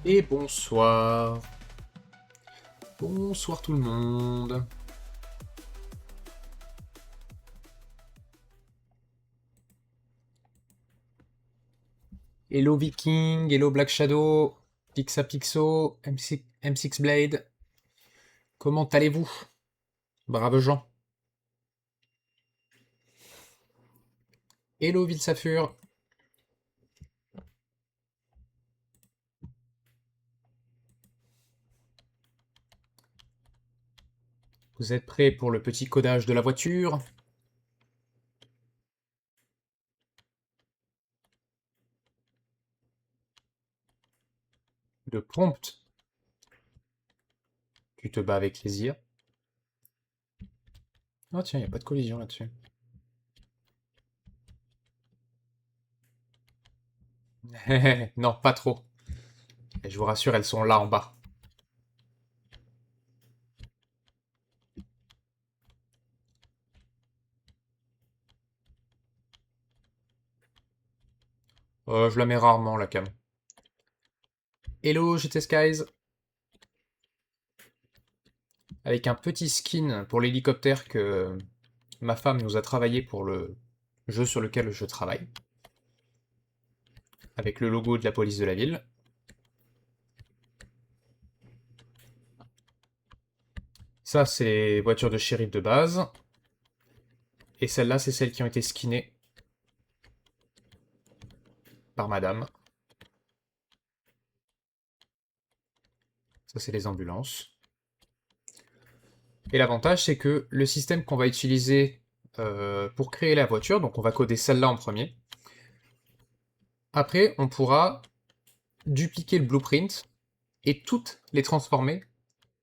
Et bonsoir. Bonsoir tout le monde. Hello Viking, hello Black Shadow, Pixapixo, M6 Blade. Comment allez-vous? Braves gens. Hello Vilsafur. Vous êtes prêts pour le petit codage de la voiture? De prompt. Tu te bats avec les IA. Oh tiens, il n'y a pas de collision là-dessus. Non, pas trop. Et je vous rassure, elles sont là en bas. Je la mets rarement la cam. Hello GT Skies. Avec un petit skin pour l'hélicoptère que ma femme nous a travaillé pour le jeu sur lequel je travaille, avec le logo de la police de la ville. Ça, c'est les voitures de shérif de base. Et celles-là, c'est celles qui ont été skinnées par madame. Ça, c'est les ambulances. Et l'avantage, c'est que le système qu'on va utiliser pour créer la voiture, donc on va coder celle-là en premier. Après, on pourra dupliquer le blueprint et toutes les transformer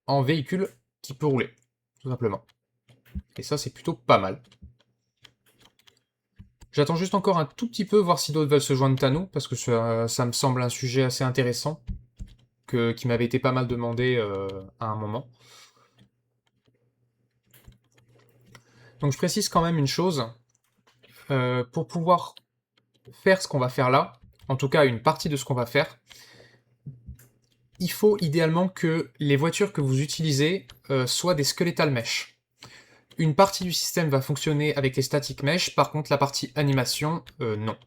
en véhicule qui peut rouler, tout simplement. Et ça, c'est plutôt pas mal. J'attends juste encore un tout petit peu, voir si d'autres veulent se joindre à nous, parce que ça me semble un sujet assez intéressant, qui m'avait été pas mal demandé à un moment. Donc je précise quand même une chose, pour pouvoir faire ce qu'on va faire là, en tout cas une partie de ce qu'on va faire, il faut idéalement que les voitures que vous utilisez soient des skeletal mesh. Une partie du système va fonctionner avec les static mesh, par contre la partie animation, non.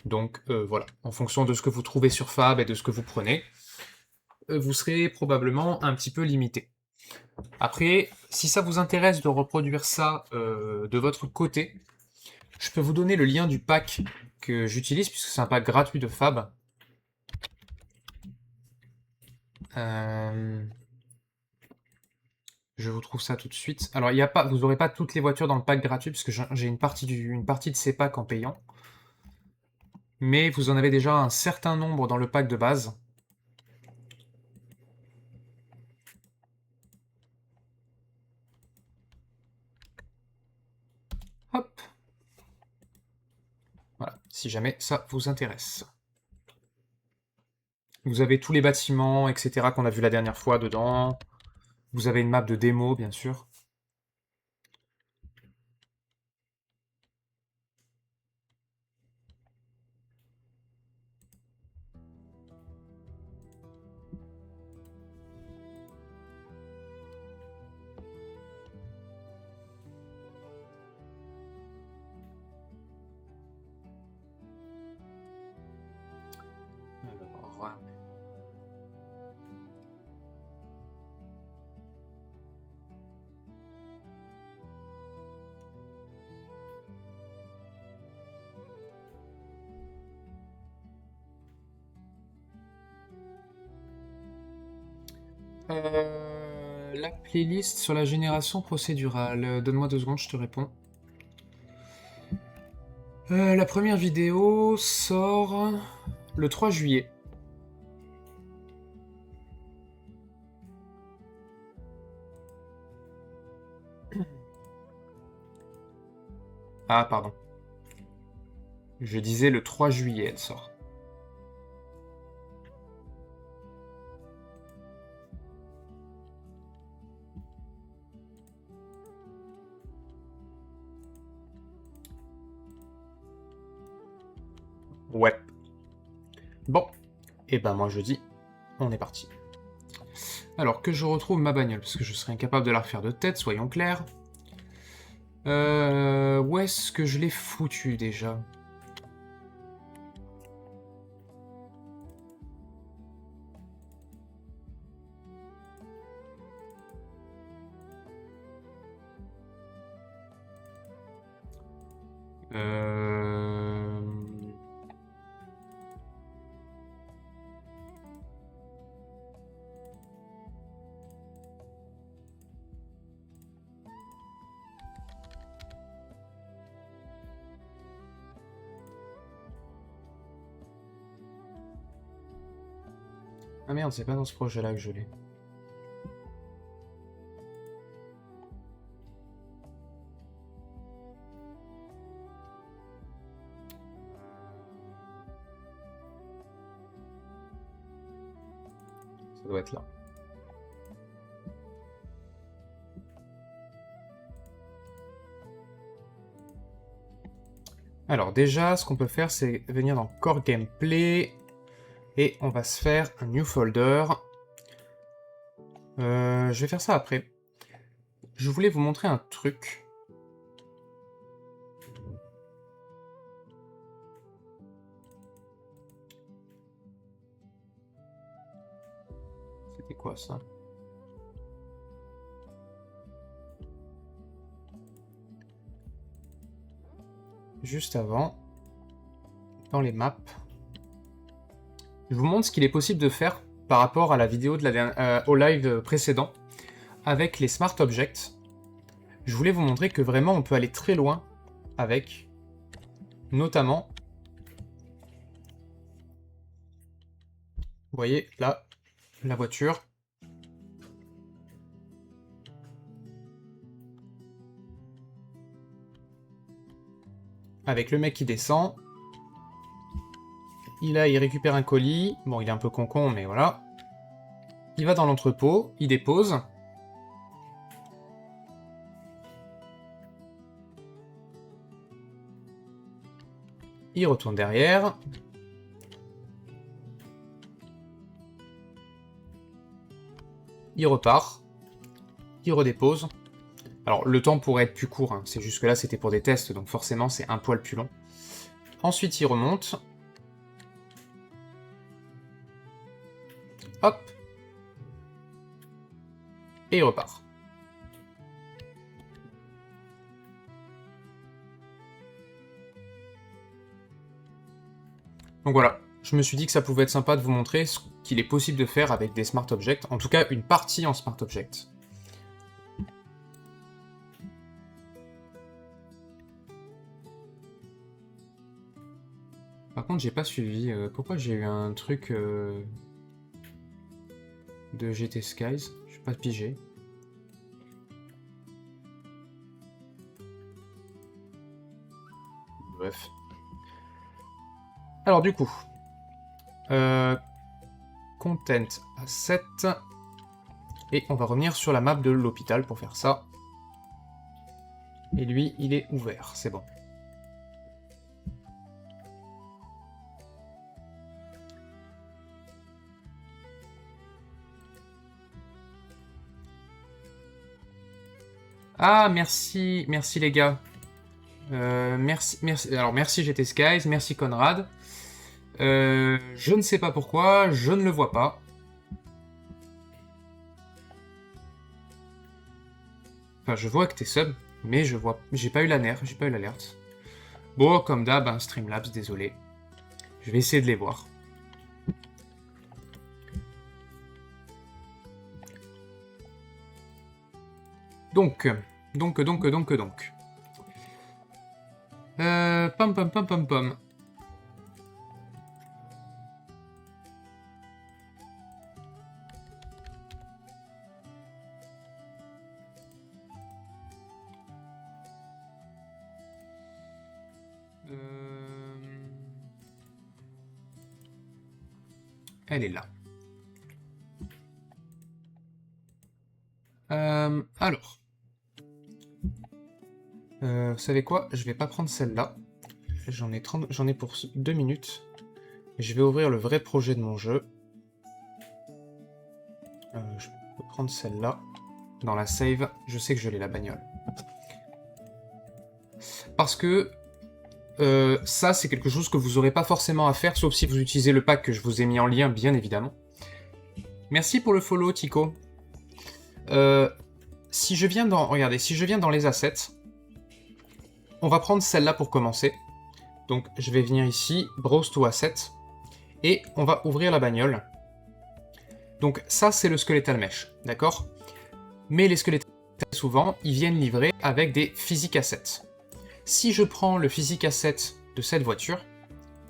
Donc voilà, en fonction de ce que vous trouvez sur Fab et de ce que vous prenez, vous serez probablement un petit peu limité. Après, si ça vous intéresse de reproduire ça de votre côté, je peux vous donner le lien du pack que j'utilise, puisque c'est un pack gratuit de Fab. Euh, je vous trouve ça tout de suite. Alors, vous n'aurez pas toutes les voitures dans le pack gratuit, puisque j'ai une partie de ces packs en payant. Mais vous en avez déjà un certain nombre dans le pack de base. Hop. Voilà, si jamais ça vous intéresse. Vous avez tous les bâtiments, etc. qu'on a vu la dernière fois dedans. Vous avez une map de démo, bien sûr. Alors, la playlist sur la génération procédurale. Donne-moi 2 secondes, je te réponds. La première vidéo sort le 3 juillet. Ah, pardon. Je disais le 3 juillet, elle sort. Ouais. Bon. Et ben moi je dis, on est parti. Alors que je retrouve ma bagnole, parce que je serais incapable de la refaire de tête, soyons clairs. Où est-ce que je l'ai foutu déjà? Ah merde, c'est pas dans ce projet-là que je l'ai. Ça doit être là. Alors déjà, ce qu'on peut faire, c'est venir dans Core Gameplay, et on va se faire un New Folder. Je vais faire ça après. Je voulais vous montrer un truc. C'était quoi ça? Juste avant, dans les maps, je vous montre ce qu'il est possible de faire par rapport à la vidéo de au live précédent avec les Smart Objects. Je voulais vous montrer que vraiment on peut aller très loin avec, notamment, vous voyez là, la voiture. Avec le mec qui descend. Il récupère un colis. Bon, il est un peu con-con, mais voilà. Il va dans l'entrepôt, il dépose. Il retourne derrière. Il repart. Il redépose. Alors, le temps pourrait être plus court, hein. C'est juste que là, c'était pour des tests, donc forcément, c'est un poil plus long. Ensuite, il remonte. Hop. Et il repart. Donc voilà, je me suis dit que ça pouvait être sympa de vous montrer ce qu'il est possible de faire avec des Smart Objects, en tout cas une partie en Smart Objects. Par contre, j'ai pas suivi. Pourquoi j'ai eu un truc de GT Skies? Je suis pas pigé. Bref. Alors du coup, content asset, et on va revenir sur la map de l'hôpital pour faire ça. Et lui, il est ouvert, c'est bon. Ah, merci, merci les gars. Merci. Alors merci GT Skies, merci Conrad. Je ne sais pas pourquoi, je ne le vois pas. Enfin, je vois que t'es sub, mais j'ai pas eu l'alerte. Bon, comme d'hab, hein, Streamlabs, désolé. Je vais essayer de les voir. Donc. Pom. Elle est là. Alors. Vous savez quoi? Je vais pas prendre celle-là. J'en ai pour 2 minutes. je vais ouvrir le vrai projet de mon jeu. Je peux prendre celle-là. Dans la save, je sais que je l'ai la bagnole. Parce que ça, c'est quelque chose que vous n'aurez pas forcément à faire, sauf si vous utilisez le pack que je vous ai mis en lien, bien évidemment. Merci pour le follow, Tico. Si je viens dans... Regardez, si je viens dans les assets, on va prendre celle-là pour commencer. Donc, je vais venir ici, Browse to Assets, et on va ouvrir la bagnole. Donc, ça, c'est le Skeletal Mesh, d'accord? Mais les Skeletal Mesh, souvent, ils viennent livrer avec des Physic Assets. Si je prends le Physic Asset de cette voiture,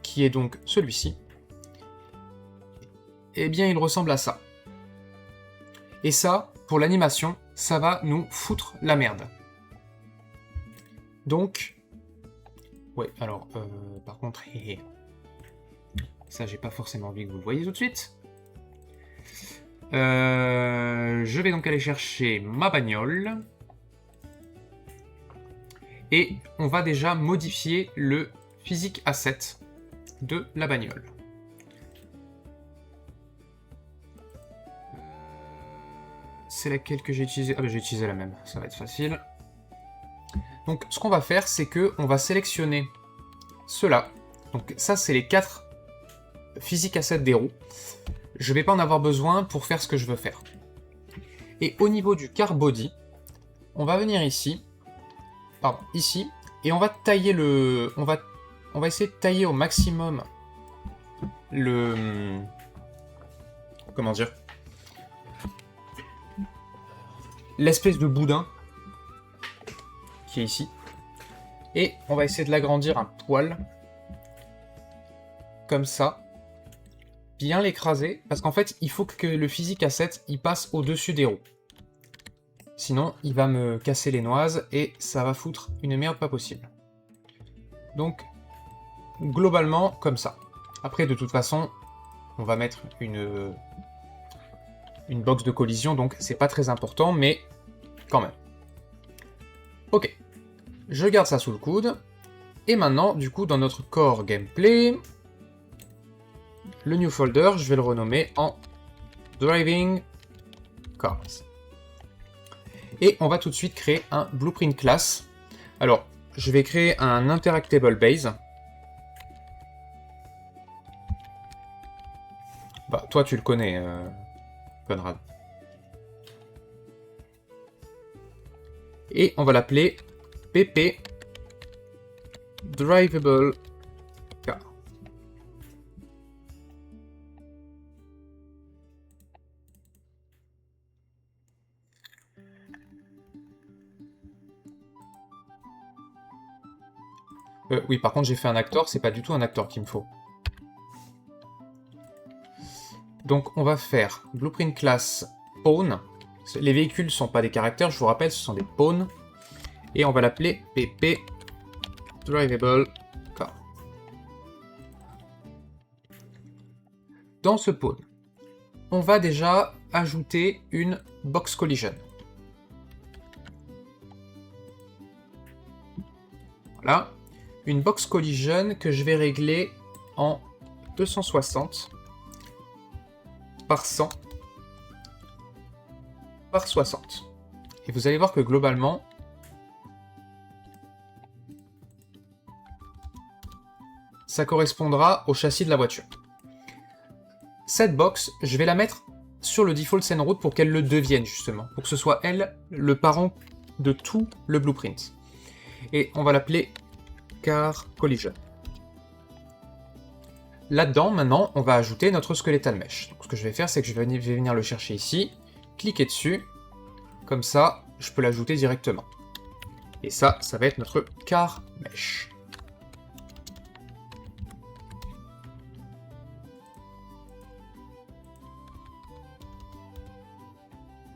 qui est donc celui-ci, eh bien, il ressemble à ça. Et ça, pour l'animation, ça va nous foutre la merde. Donc... Ouais, alors, par contre... ça, j'ai pas forcément envie que vous le voyez tout de suite. Je vais donc aller chercher ma bagnole. Et on va déjà modifier le Physic Asset de la bagnole. C'est laquelle que j'ai utilisée? Ah bah j'ai utilisé la même, ça va être facile. Donc ce qu'on va faire, c'est que on va sélectionner ceux-là. Donc ça, c'est les 4 Physic Assets des roues. Je vais pas en avoir besoin pour faire ce que je veux faire. Et au niveau du car body, on va venir ici, pardon, ici, et on va tailler le... On va essayer de tailler au maximum le... Comment dire? L'espèce de boudin qui est ici. Et on va essayer de l'agrandir un poil. Comme ça. Bien l'écraser. Parce qu'en fait, il faut que le Physic Asset il passe au-dessus des roues. Sinon, il va me casser les noises et ça va foutre une merde pas possible. Donc, globalement, comme ça. Après, de toute façon, on va mettre une box de collision, donc c'est pas très important, mais quand même. Ok. Je garde ça sous le coude. Et maintenant, du coup, dans notre core gameplay, le new folder, je vais le renommer en Driving Cars. Et on va tout de suite créer un blueprint class. Alors, je vais créer un interactable base. Bah, toi, tu le connais, Conrad. Et on va l'appeler pp drivable car. Oui, par contre, j'ai fait un acteur, c'est pas du tout un acteur qu'il me faut. Donc, on va faire blueprint class pawn. Les véhicules ne sont pas des caractères, je vous rappelle, ce sont des pawns. Et on va l'appeler pp drivable car. Dans ce pawn, on va déjà ajouter une box collision. Voilà. Une box collision que je vais régler en 260 par 100 par 60. Et vous allez voir que globalement, ça correspondra au châssis de la voiture. Cette box, je vais la mettre sur le default scene route pour qu'elle le devienne justement, pour que ce soit elle le parent de tout le blueprint. Et on va l'appeler car collision. Là-dedans, maintenant, on va ajouter notre skeletal mesh. Donc, ce que je vais faire, c'est que je vais venir le chercher ici, cliquer dessus, comme ça, je peux l'ajouter directement. Et ça, ça va être notre car mesh.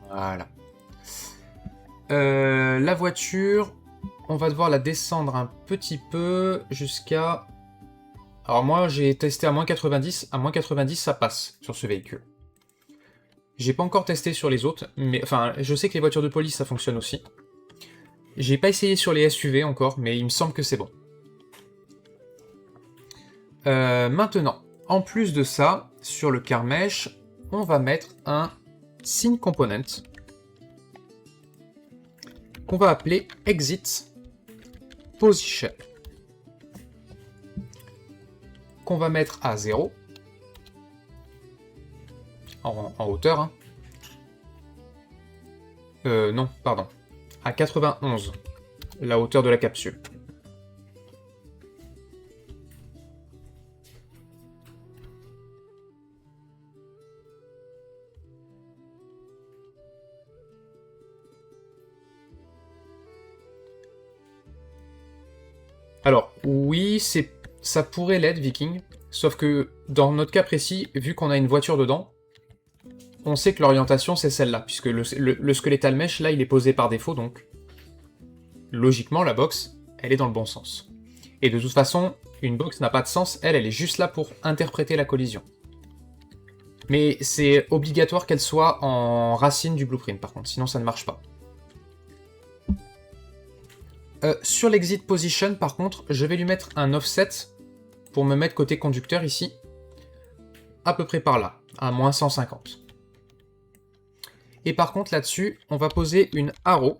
Voilà. La voiture, on va devoir la descendre un petit peu jusqu'à... Alors moi, j'ai testé à moins 90. À moins 90, ça passe sur ce véhicule. J'ai pas encore testé sur les autres, mais enfin, je sais que les voitures de police, ça fonctionne aussi. J'ai pas essayé sur les SUV encore, mais il me semble que c'est bon. Maintenant, En plus de ça, sur le car mesh, on va mettre un scene component qu'on va appeler exit position, qu'on va mettre à 0 en hauteur. Hein. Non, pardon. À 91, la hauteur de la capsule. Alors, oui, ça pourrait l'être, Viking, sauf que dans notre cas précis, vu qu'on a une voiture dedans, on sait que l'orientation c'est celle-là, puisque le skeletal mesh, là, il est posé par défaut, donc logiquement, la box, elle est dans le bon sens. Et de toute façon, une box n'a pas de sens, elle est juste là pour interpréter la collision. Mais c'est obligatoire qu'elle soit en racine du blueprint, par contre, sinon ça ne marche pas. Sur l'exit position, par contre, je vais lui mettre un offset pour me mettre côté conducteur ici, à peu près par là, à moins 150. Et par contre, là-dessus, on va poser une arrow,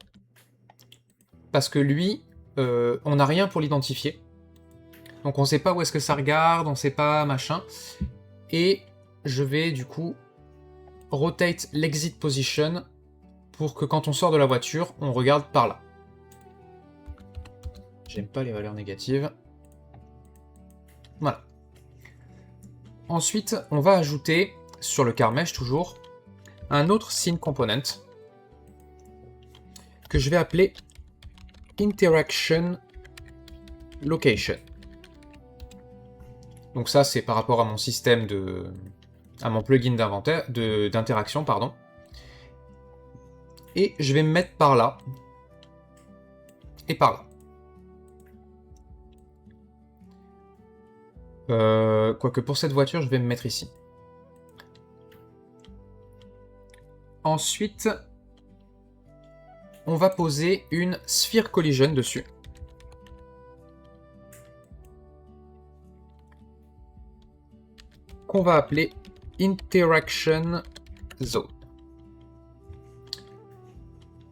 parce que lui, on n'a rien pour l'identifier. Donc on ne sait pas où est-ce que ça regarde, on ne sait pas machin. Et je vais du coup rotate l'exit position pour que quand on sort de la voiture, on regarde par là. J'aime pas les valeurs négatives. Voilà. Ensuite, on va ajouter, sur le car mesh toujours, un autre scene component que je vais appeler interaction location. Donc ça, c'est par rapport à mon système à mon plugin d'interaction, pardon. Et je vais me mettre par là et par là. Quoique pour cette voiture, je vais me mettre ici. Ensuite, on va poser une sphere collision dessus. Qu'on va appeler interaction zone.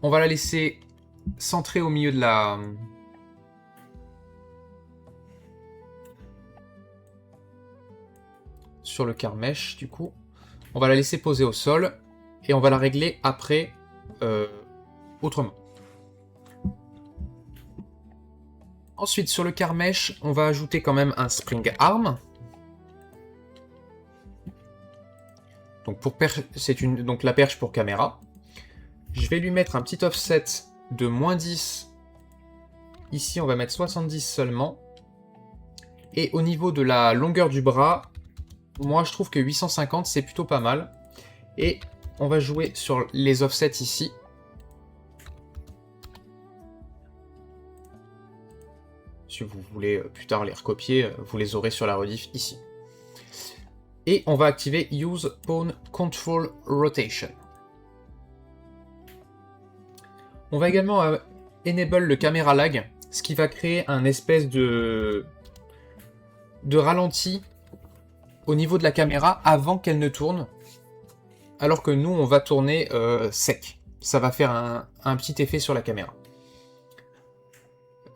On va la laisser centrée au milieu de la... sur le car mesh, du coup. On va la laisser poser au sol et on va la régler après autrement. Ensuite, sur le car mesh, on va ajouter quand même un spring arm. Donc, donc la perche pour caméra. Je vais lui mettre un petit offset de moins 10. Ici, on va mettre 70 seulement. Et au niveau de la longueur du bras, moi je trouve que 850 c'est plutôt pas mal. Et on va jouer sur les offsets ici. Si vous voulez plus tard les recopier, vous les aurez sur la rediff ici. Et on va activer Use Pawn Control Rotation. On va également enable le camera lag, ce qui va créer un espèce de ralenti au niveau de la caméra avant qu'elle ne tourne, alors que nous on va tourner sec. Ça va faire un petit effet sur la caméra.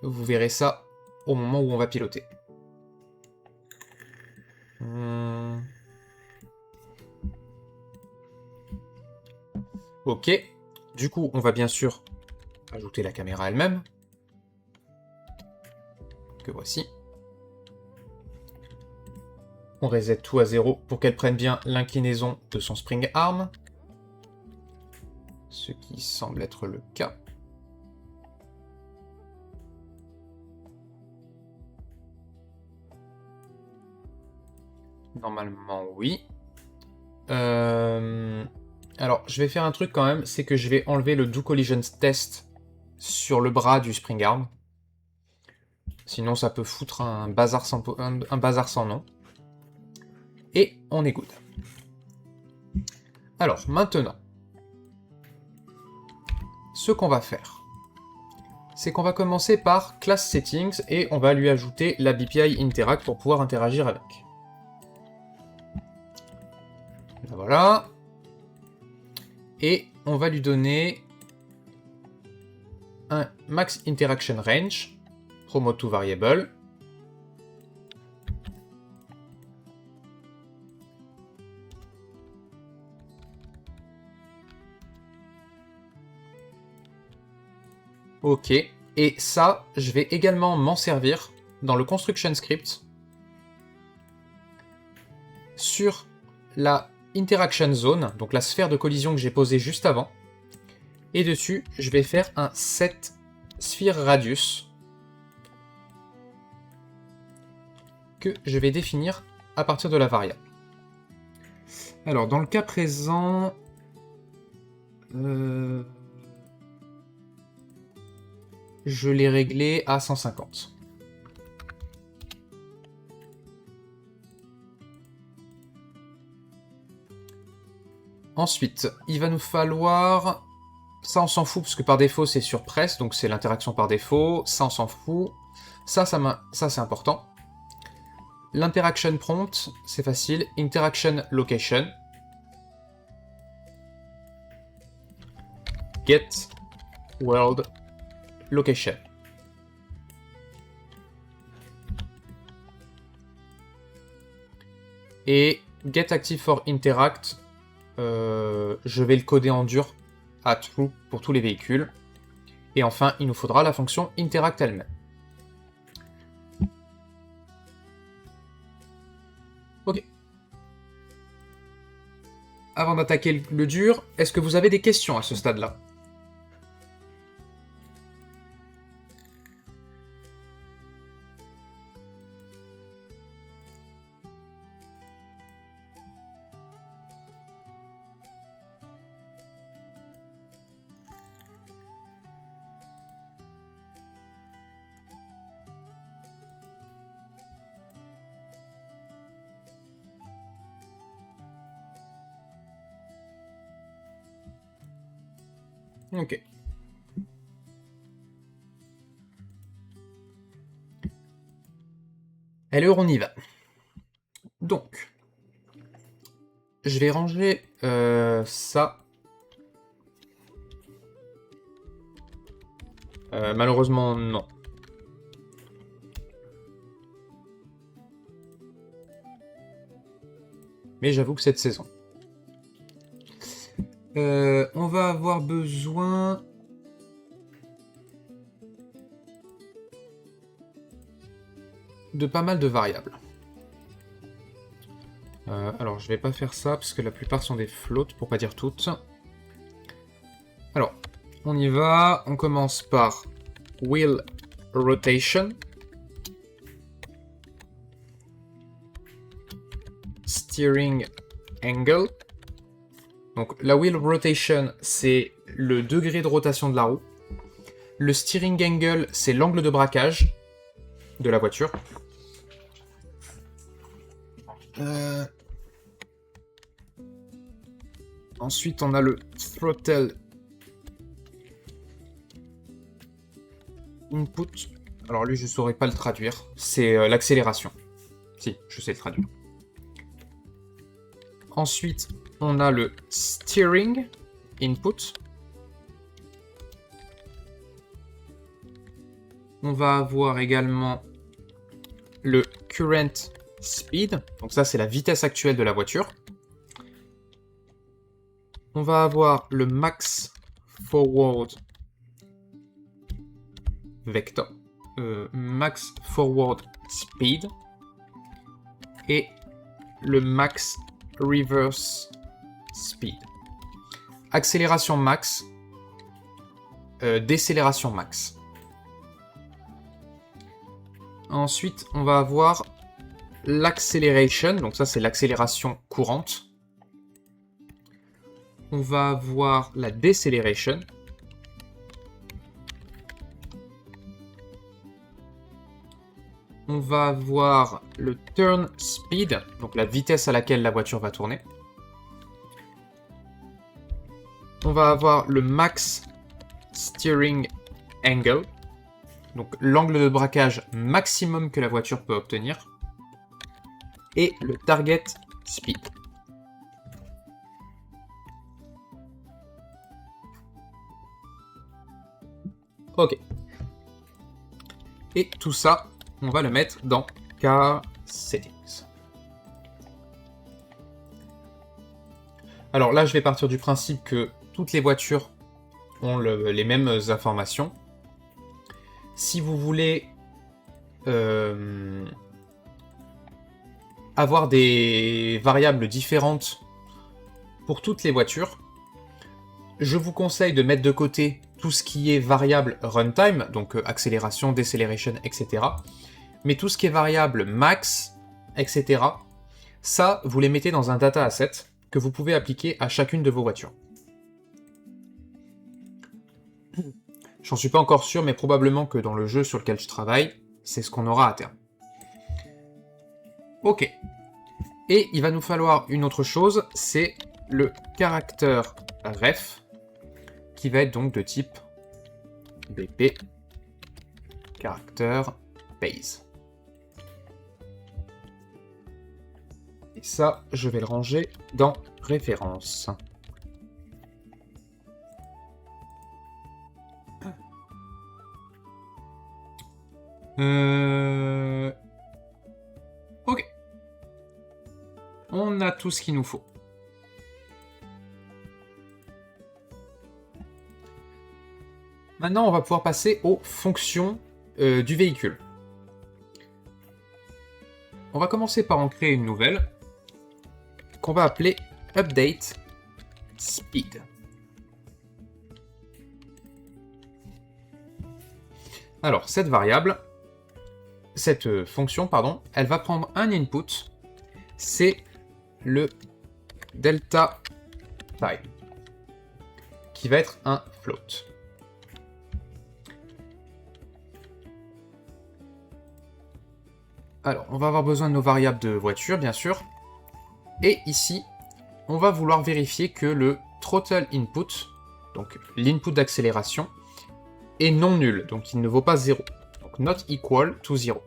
Vous verrez ça au moment où on va piloter. Ok, du coup on va bien sûr ajouter la caméra elle-même, que voici. On reset tout à 0 pour qu'elle prenne bien l'inclinaison de son spring arm, ce qui semble être le cas. Normalement, oui. Alors, je vais faire un truc quand même, c'est que je vais enlever le Do Collision Test sur le bras du spring arm. Sinon, ça peut foutre un bazar sans nom. Et on est good. Alors, maintenant, ce qu'on va faire, c'est qu'on va commencer par Class Settings et on va lui ajouter la BPI Interact pour pouvoir interagir avec. Voilà. Et on va lui donner un max interaction range, promote to variable. Ok, et ça, je vais également m'en servir dans le construction script sur la interaction zone, donc la sphère de collision que j'ai posée juste avant. Et dessus, je vais faire un set sphere radius que je vais définir à partir de la variable. Alors, dans le cas présent, je l'ai réglé à 150. Ensuite, il va nous falloir... Ça, on s'en fout, parce que par défaut, c'est sur press, donc c'est l'interaction par défaut. Ça, on s'en fout. Ça c'est important. L'interaction prompt, c'est facile. Interaction location. Get world location. Et get active for interact, je vais le coder en dur à true pour tous les véhicules. Et enfin, il nous faudra la fonction interact elle-même. Ok. Avant d'attaquer le dur, est-ce que vous avez des questions à ce stade-là ? Ok. Alors on y va. Donc, je vais ranger ça. Malheureusement, non. Mais j'avoue que cette saison. On va avoir besoin... de pas mal de variables. Alors, je vais pas faire ça, parce que la plupart sont des floats, pour pas dire toutes. Alors, on y va. On commence par wheel rotation. Steering angle. Donc, la wheel rotation, c'est le degré de rotation de la roue. Le steering angle, c'est l'angle de braquage de la voiture. Ensuite, on a le throttle input. Alors lui, je ne saurais pas le traduire. C'est l'accélération. Si, je sais le traduire. Ensuite, on a le steering input. On va avoir également le current speed. Donc ça, c'est la vitesse actuelle de la voiture. On va avoir le max forward vector. Max forward speed. Et le max reverse speed. Accélération max. Décélération max. Ensuite, on va avoir l'acceleration, donc ça c'est l'accélération courante. On va avoir la deceleration. On va avoir le turn speed, donc la vitesse à laquelle la voiture va tourner. On va avoir le max steering angle, donc l'angle de braquage maximum que la voiture peut obtenir. Et le target speed. Ok. Et tout ça, on va le mettre dans Car Settings. Alors là, je vais partir du principe que toutes les voitures ont les mêmes informations. Si vous voulez avoir des variables différentes pour toutes les voitures, je vous conseille de mettre de côté tout ce qui est variable runtime, donc accélération, décélération, etc. Mais tout ce qui est variable max, etc., ça, vous les mettez dans un data asset que vous pouvez appliquer à chacune de vos voitures. J'en suis pas encore sûr, mais probablement que dans le jeu sur lequel je travaille, c'est ce qu'on aura à terme. Ok. Et il va nous falloir une autre chose, c'est le caractère ref, qui va être donc de type BP, caractère base. Et ça, je vais le ranger dans référence. Ok. On a tout ce qu'il nous faut. Maintenant, on va pouvoir passer aux fonctions du véhicule. On va commencer par en créer une nouvelle qu'on va appeler Update Speed. Alors, cette variable, cette fonction, pardon, elle va prendre un input, c'est le delta time, qui va être un float. Alors, on va avoir besoin de nos variables de voiture, bien sûr. Et ici, on va vouloir vérifier que le throttle input, donc l'input d'accélération, est non nul, donc il ne vaut pas 0. Donc not equal to 0.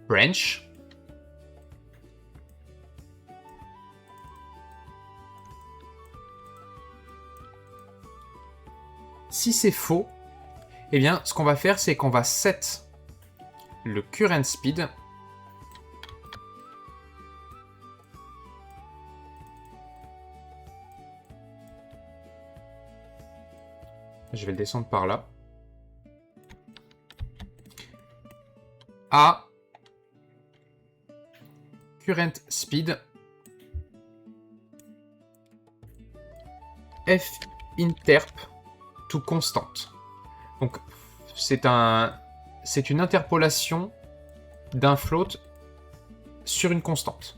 Branch. Si c'est faux, eh bien, ce qu'on va faire, c'est qu'on va set le current speed je vais le descendre par là, à current speed f interp to constant. Donc c'est une interpolation d'un float sur une constante.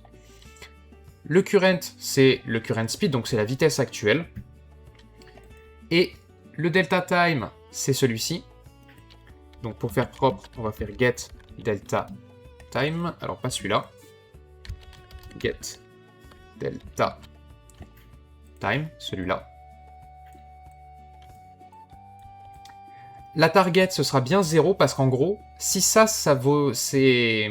Le current, c'est le current speed, donc c'est la vitesse actuelle. Et le delta time, c'est celui-ci. Donc pour faire propre, on va faire get delta time. Alors pas celui-là. Get delta time, celui-là. La target, ce sera bien 0 parce qu'en gros, si ça c'est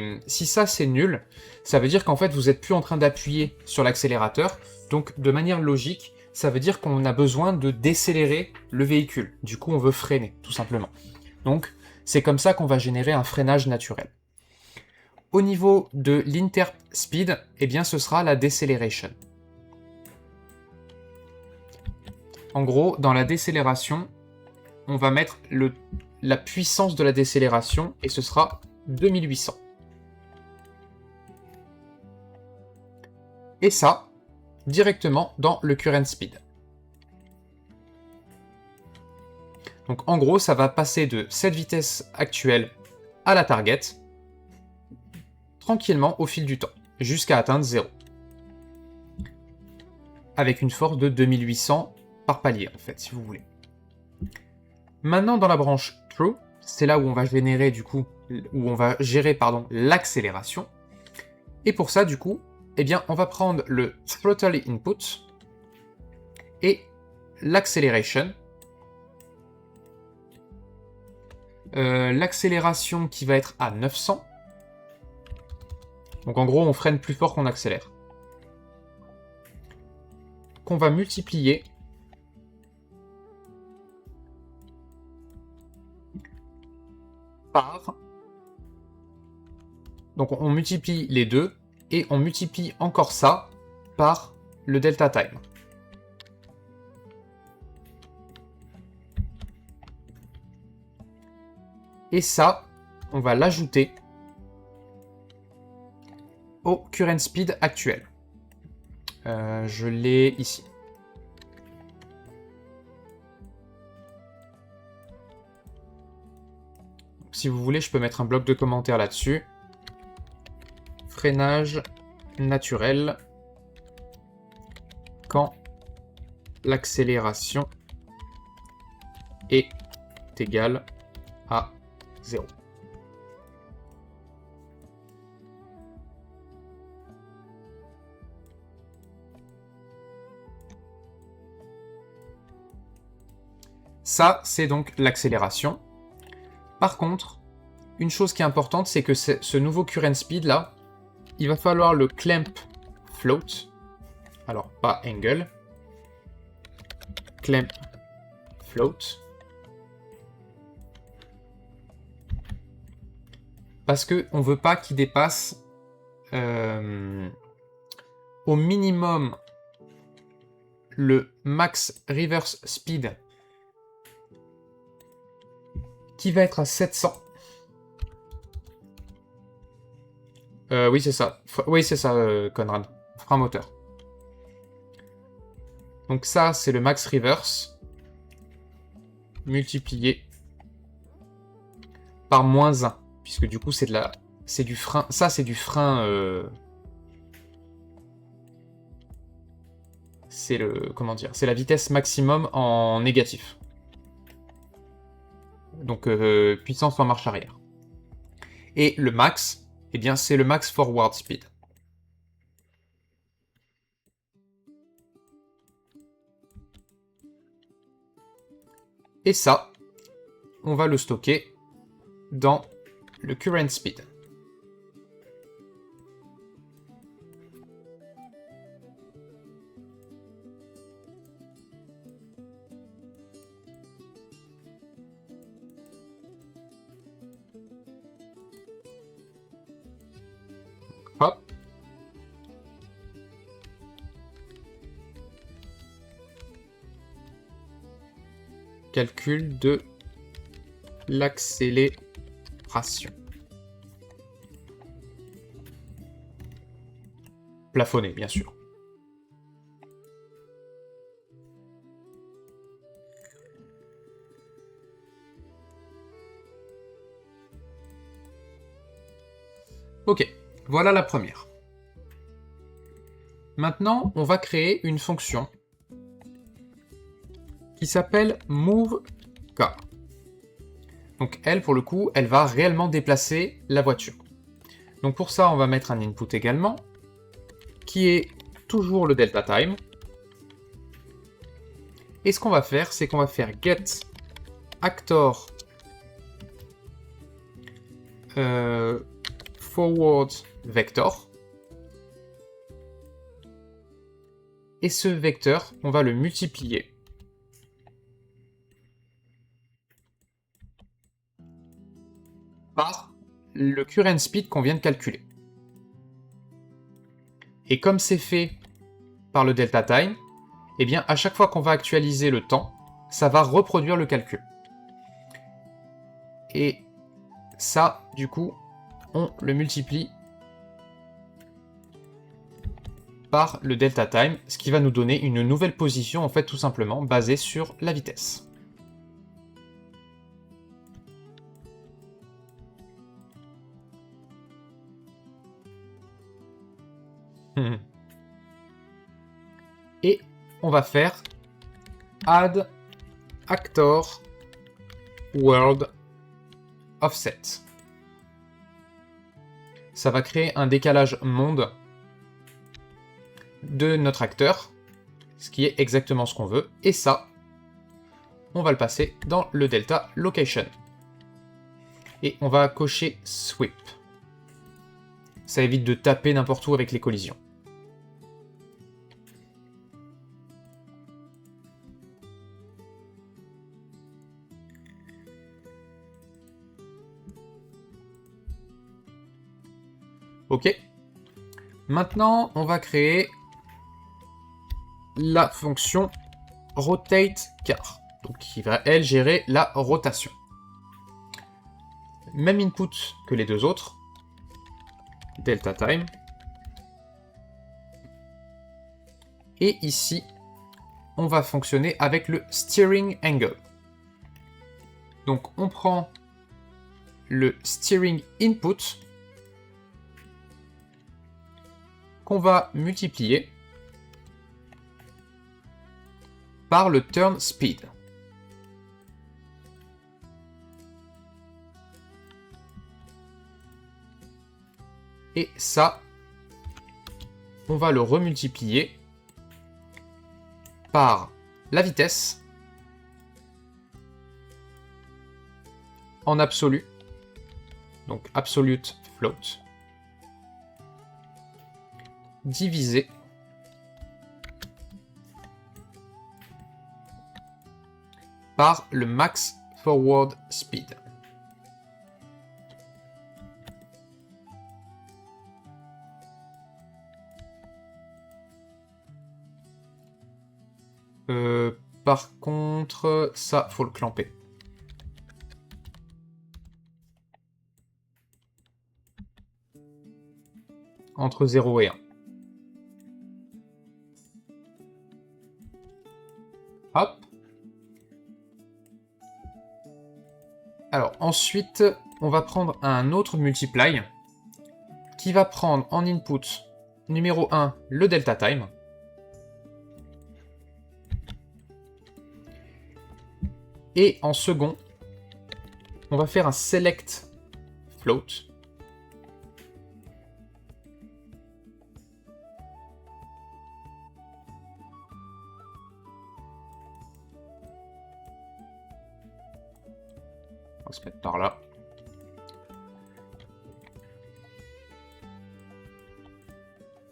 nul, ça veut dire qu'en fait vous n'êtes plus en train d'appuyer sur l'accélérateur. Donc de manière logique, ça veut dire qu'on a besoin de décélérer le véhicule. Du coup, on veut freiner, tout simplement. Donc c'est comme ça qu'on va générer un freinage naturel. Au niveau de l'interp speed, eh bien ce sera la deceleration. En gros, dans la décélération, on va mettre la puissance de la décélération et ce sera 2800. Et ça, directement dans le current speed. Donc en gros, ça va passer de cette vitesse actuelle à la target, tranquillement au fil du temps, jusqu'à atteindre 0. Avec une force de 2800 par palier, en fait, si vous voulez. Maintenant, dans la branche True, c'est là où on va générer, du coup, où on va gérer, l'accélération. Et pour ça, du coup, eh bien, on va prendre le throttle input et l'accélération. L'accélération qui va être à 900. Donc en gros, on freine plus fort qu'on accélère. Qu'on va multiplier par... Donc on multiplie les deux, et on multiplie encore ça par le delta time. Et ça, on va l'ajouter au current speed actuel. Je l'ai ici. Si vous voulez, je peux mettre un bloc de commentaires là-dessus. Freinage naturel quand l'accélération est égale à 0. Ça, c'est donc l'accélération. Par contre, une chose qui est importante, c'est que ce nouveau current speed là, il va falloir le clamp float. Alors, pas angle. Clamp float. Parce qu'on ne veut pas qu'il dépasse au minimum le max reverse speed qui va être à 700. Oui, c'est ça. Oui, c'est ça, Conrad. Frein moteur. Donc ça, c'est le max reverse multiplié par moins 1. Puisque du coup, c'est du frein. Ça, c'est du frein... C'est le... Comment dire? C'est la vitesse maximum en négatif. Donc, puissance en marche arrière. Et le max, eh bien, c'est le max forward speed. Et ça, on va le stocker dans le current speed. Hop. Calcul de l'accélération. Plafonné, bien sûr. Ok, voilà la première. Maintenant, on va créer une fonction qui s'appelle moveCar. Donc elle, pour le coup, elle va réellement déplacer la voiture. Donc pour ça, on va mettre un input également, qui est toujours le delta time. Et ce qu'on va faire, c'est qu'on va faire get actor forward vector. Et ce vecteur, on va le multiplier par le current speed qu'on vient de calculer. Et comme c'est fait par le delta time, eh bien à chaque fois qu'on va actualiser le temps, ça va reproduire le calcul. Et ça, du coup, on le multiplie par le delta time, ce qui va nous donner une nouvelle position, en fait, tout simplement, basée sur la vitesse. Et on va faire add actor world offset. Ça va créer un décalage monde de notre acteur, ce qui est exactement ce qu'on veut. Et ça, on va le passer dans le delta location. Et on va cocher sweep. Ça évite de taper n'importe où avec les collisions. Ok. Maintenant, on va créer la fonction rotateCar, donc qui va, elle, gérer la rotation. Même input que les deux autres, delta time. Et ici, on va fonctionner avec le steering angle. Donc on prend le steering input qu'on va multiplier par le turn speed. Et ça, on va le remultiplier par la vitesse en absolu, donc absolute float, divisé par le max forward speed. Par contre, ça, faut le clamper. Entre 0 et 1. Hop. Alors, ensuite, on va prendre un autre multiply qui va prendre en input numéro 1 le delta time. Et en second, on va faire un select float. On va se mettre par là.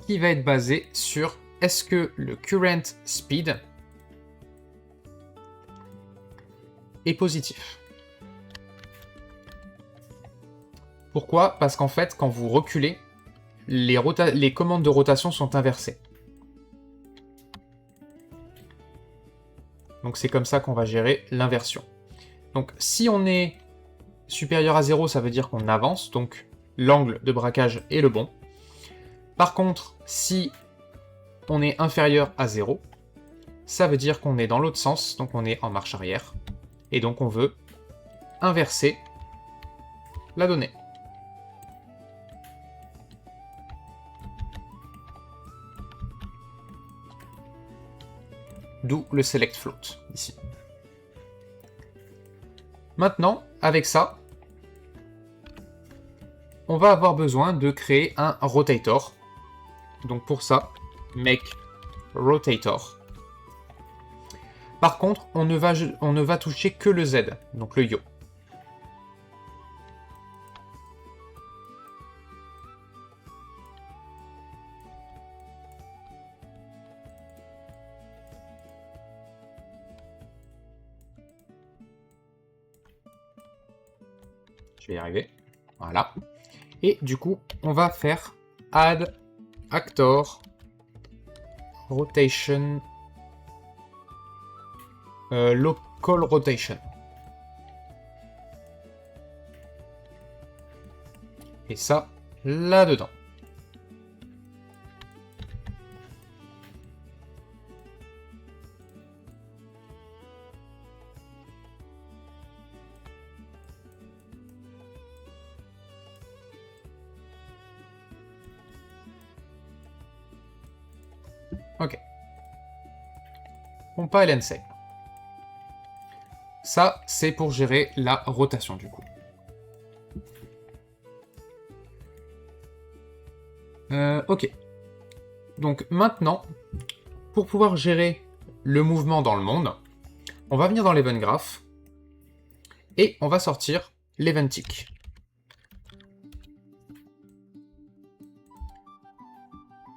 Qui va être basé sur est-ce que le current speed est positif. Pourquoi? Parce qu'en fait, quand vous reculez, les commandes de rotation sont inversées. Donc c'est comme ça qu'on va gérer l'inversion. Donc si on est supérieur à 0, ça veut dire qu'on avance, donc l'angle de braquage est le bon. Par contre, si on est inférieur à 0, ça veut dire qu'on est dans l'autre sens, donc on est en marche arrière. Et donc on veut inverser la donnée. D'où le select float, ici. Maintenant, avec ça, on va avoir besoin de créer un rotator. Donc pour ça, make rotator. Par contre, on ne va toucher que le Z, donc le yo. Je vais y arriver. Voilà. Et du coup, on va faire add actor rotation local rotation. Et ça, là-dedans. Ok. Compile and save. Ça, c'est pour gérer la rotation, du coup. Ok. Donc maintenant, pour pouvoir gérer le mouvement dans le monde, on va venir dans l'event graph et on va sortir l'event tick.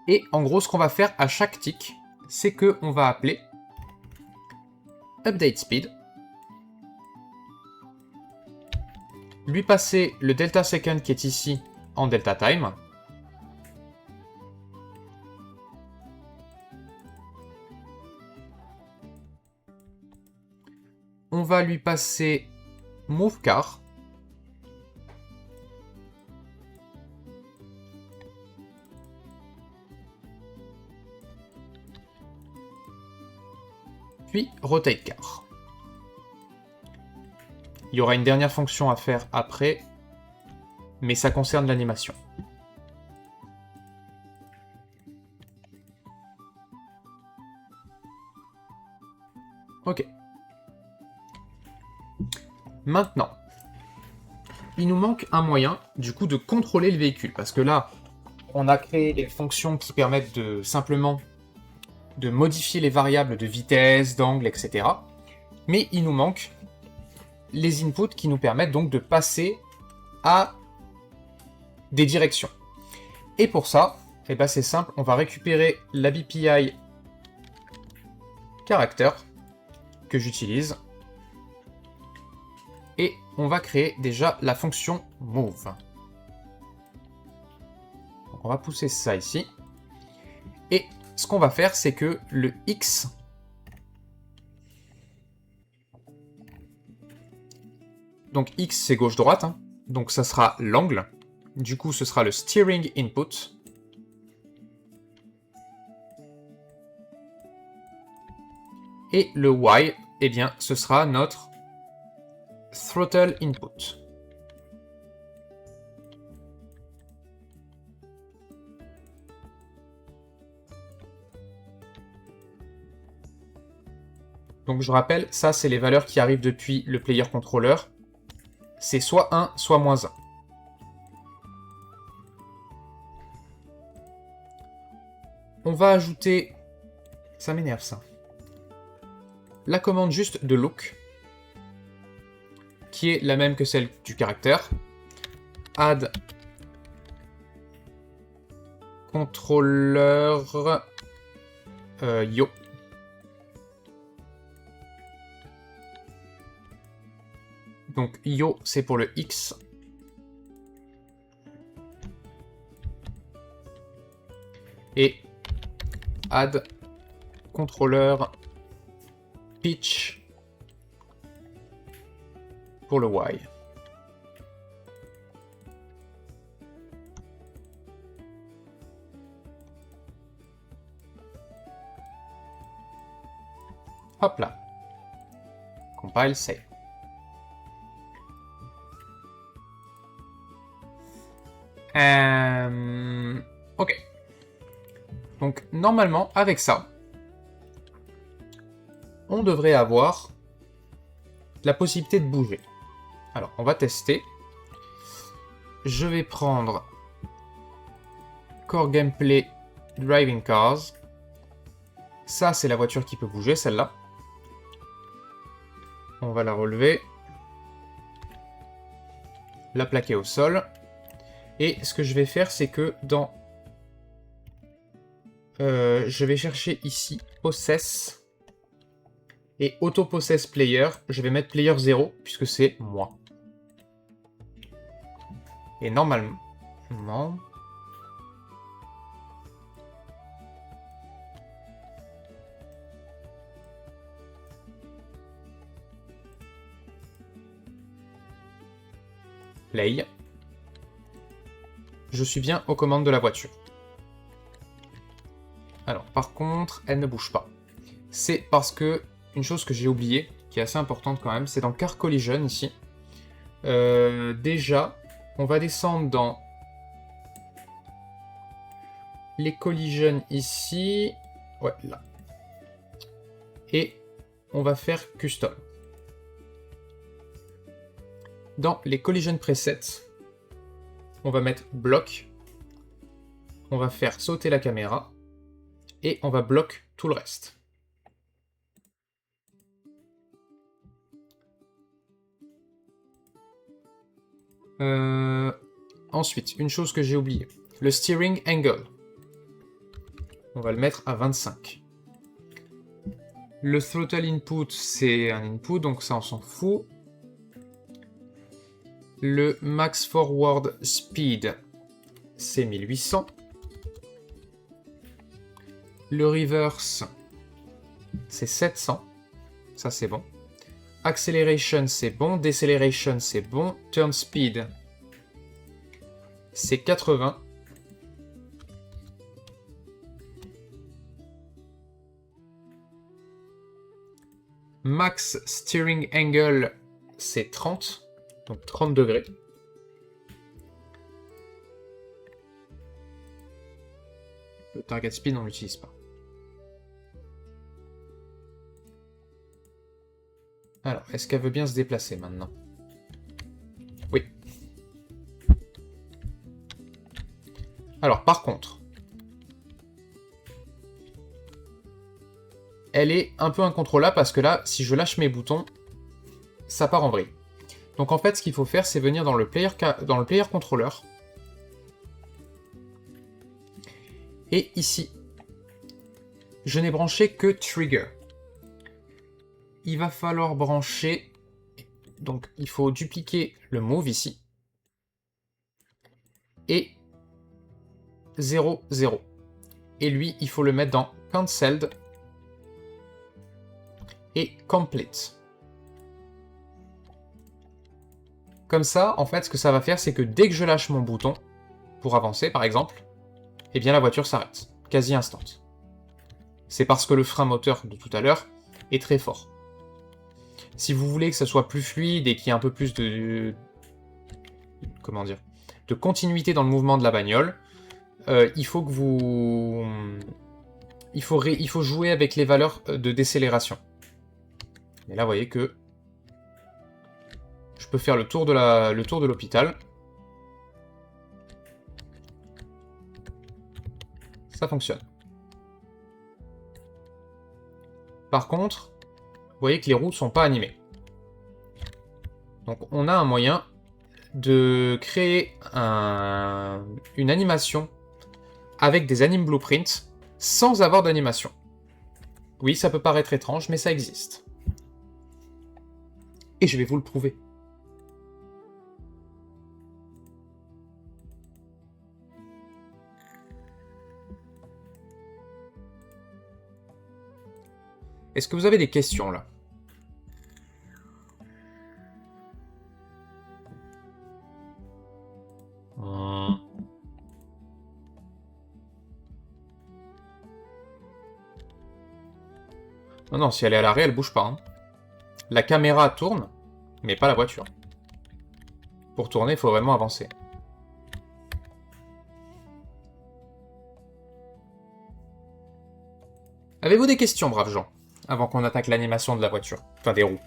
Et en gros, ce qu'on va faire à chaque tick, c'est qu'on va appeler update speed, lui passer le delta second qui est ici en delta time, On va lui passer Move Car. Puis Rotate Car. Il y aura une dernière fonction à faire après, mais ça concerne l'animation. Ok. Maintenant, il nous manque un moyen, du coup, de contrôler le véhicule. Parce que là, on a créé les fonctions qui permettent de simplement de modifier les variables de vitesse, d'angle, etc. Mais il nous manque les inputs qui nous permettent donc de passer à des directions. Et pour ça, eh ben c'est simple, on va récupérer la BPI character que j'utilise et on va créer déjà la fonction move. Donc on va pousser ça ici. Et ce qu'on va faire, c'est que le X donc X c'est gauche-droite, hein. Donc ça sera l'angle. Du coup, ce sera le steering input. Et le Y, eh bien, ce sera notre throttle input. Donc je rappelle, ça c'est les valeurs qui arrivent depuis le player controller. C'est soit 1, soit moins 1. On va ajouter... Ça m'énerve ça. La commande juste de look, qui est la même que celle du caractère. Add controller yo. Donc yo c'est pour le X. Et add controller pitch pour le Y. Hop là. Compile, save. Ok. Donc normalement, avec ça, on devrait avoir la possibilité de bouger. Alors, on va tester. Je vais prendre Core Gameplay Driving Cars. Ça, c'est la voiture qui peut bouger, celle-là. On va la relever. La plaquer au sol. Et ce que je vais faire, c'est que dans... je vais chercher ici Possess. Et Auto Possess Player, je vais mettre Player 0, puisque c'est moi. Et normalement... Play. Je suis bien aux commandes de la voiture. Alors, par contre, elle ne bouge pas. C'est parce que, une chose que j'ai oubliée, qui est assez importante quand même, c'est dans Car Collision, ici. Déjà, on va descendre dans les collisions ici. Ouais, là. Et on va faire Custom. Dans les collision presets, on va mettre bloc. On va faire sauter la caméra. Et on va bloquer tout le reste. Ensuite, une chose que j'ai oubliée. Le steering angle. On va le mettre à 25. Le throttle input, c'est un input, donc ça on s'en fout. Le max forward speed, c'est 1800. Le reverse, c'est 700. Ça c'est bon. Acceleration, c'est bon. Deceleration, c'est bon. Turn speed, c'est 80. Max steering angle, c'est 30. Donc 30 degrés. Le target speed, on ne l'utilise pas. Alors, est-ce qu'elle veut bien se déplacer maintenant? Oui. Alors, par contre, elle est un peu incontrôlable parce que là, si je lâche mes boutons, ça part en vrille. Donc en fait, ce qu'il faut faire, c'est venir dans le player controller. Et ici, je n'ai branché que trigger. Il va falloir brancher, donc il faut dupliquer le move ici, et 0, 0. Et lui, il faut le mettre dans cancelled et complete. Comme ça, en fait, ce que ça va faire, c'est que dès que je lâche mon bouton, pour avancer par exemple, eh bien la voiture s'arrête, quasi instant. C'est parce que le frein moteur de tout à l'heure est très fort. Si vous voulez que ça soit plus fluide et qu'il y ait un peu plus de... comment dire, de continuité dans le mouvement de la bagnole, il faut que vous... Il faut jouer avec les valeurs de décélération. Et là, vous voyez que je peux faire le tour de l'hôpital. Ça fonctionne. Par contre, vous voyez que les roues ne sont pas animées. Donc on a un moyen de créer une animation avec des anime blueprints sans avoir d'animation. Oui, ça peut paraître étrange, mais ça existe. Et je vais vous le prouver. Est-ce que vous avez des questions là? Non, non, si elle est à l'arrêt, elle bouge pas. Hein. La caméra tourne, mais pas la voiture. Pour tourner, il faut vraiment avancer. Avez-vous des questions, braves gens, avant qu'on attaque l'animation de la voiture? Enfin, des roues.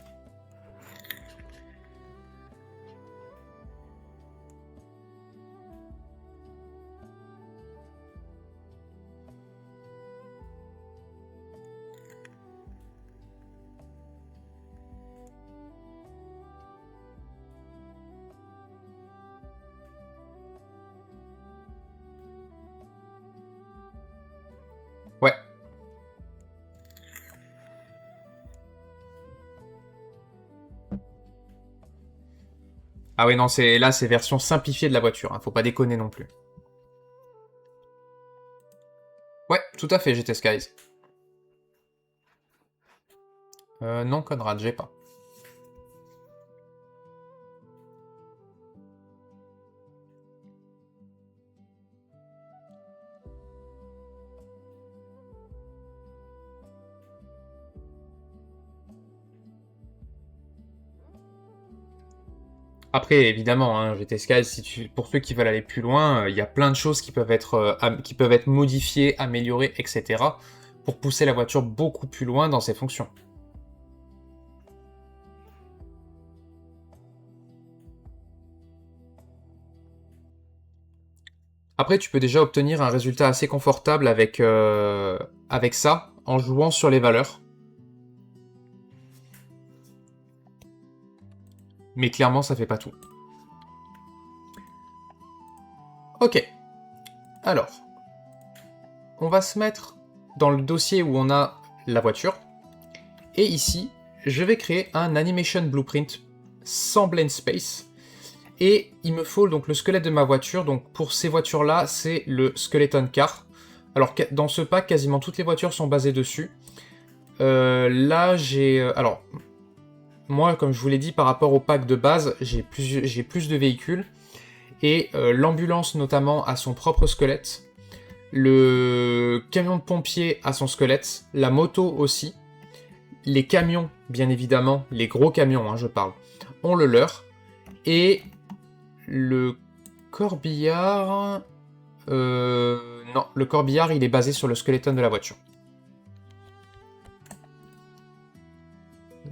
Ouais. Ah oui, non, là, c'est version simplifiée de la voiture. Hein, faut pas déconner non plus. Ouais, tout à fait, GT Skies. Non, Conrad, j'ai pas. Après, évidemment, hein, GT Skies, pour ceux qui veulent aller plus loin, il y a plein de choses qui peuvent être modifiées, améliorées, etc. pour pousser la voiture beaucoup plus loin dans ses fonctions. Après, tu peux déjà obtenir un résultat assez confortable avec ça, en jouant sur les valeurs. Mais clairement, ça fait pas tout. Ok. Alors, on va se mettre dans le dossier où on a la voiture. Et ici, je vais créer un Animation Blueprint sans Blend Space. Et il me faut donc le squelette de ma voiture. Donc pour ces voitures-là, c'est le Skeleton Car. Alors dans ce pack, quasiment toutes les voitures sont basées dessus. Là, j'ai... alors, moi, comme je vous l'ai dit, par rapport au pack de base, j'ai plus de véhicules. Et l'ambulance, notamment, a son propre squelette. Le camion de pompier a son squelette. La moto aussi. Les camions, bien évidemment, les gros camions, hein, je parle, ont le leur. Et le corbillard... non, le corbillard, il est basé sur le skeleton de la voiture.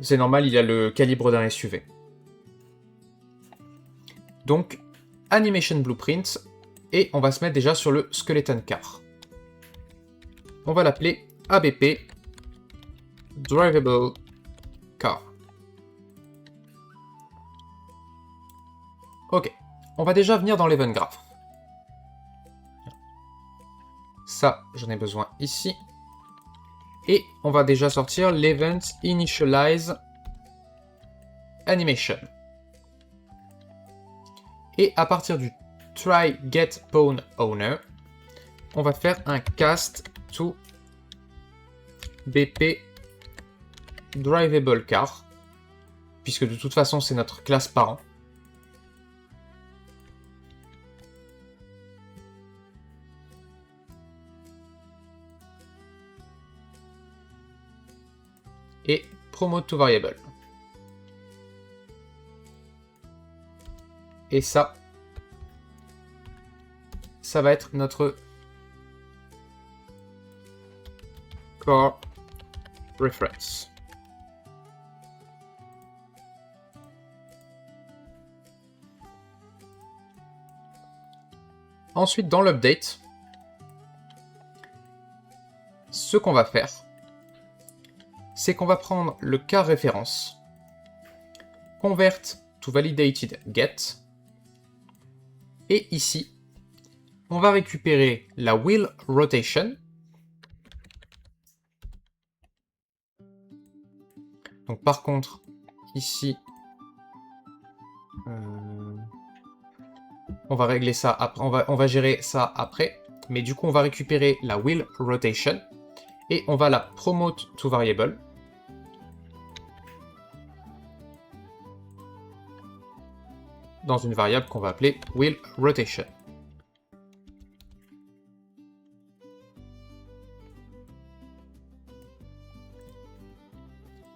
C'est normal, il a le calibre d'un SUV. Donc, Animation Blueprint, et on va se mettre déjà sur le Skeleton Car. On va l'appeler ABP Drivable Car. Ok, on va déjà venir dans l'Event Graph. Ça, j'en ai besoin ici. Et on va déjà sortir l'Event Initialize Animation. Et à partir du Try Get Pawn Owner, on va faire un cast to BP Drivable Car, puisque de toute façon c'est notre classe parent. Et Promote to Variable. Et ça va être notre car reference. Ensuite, dans l'update, ce qu'on va faire, c'est qu'on va prendre le car référence, convert to validated get, et ici, on va récupérer la wheel rotation. Donc par contre, ici, on va régler ça après, on va gérer ça après. Mais du coup, on va récupérer la wheel rotation et on va la promote to variable. Dans une variable qu'on va appeler wheel rotation.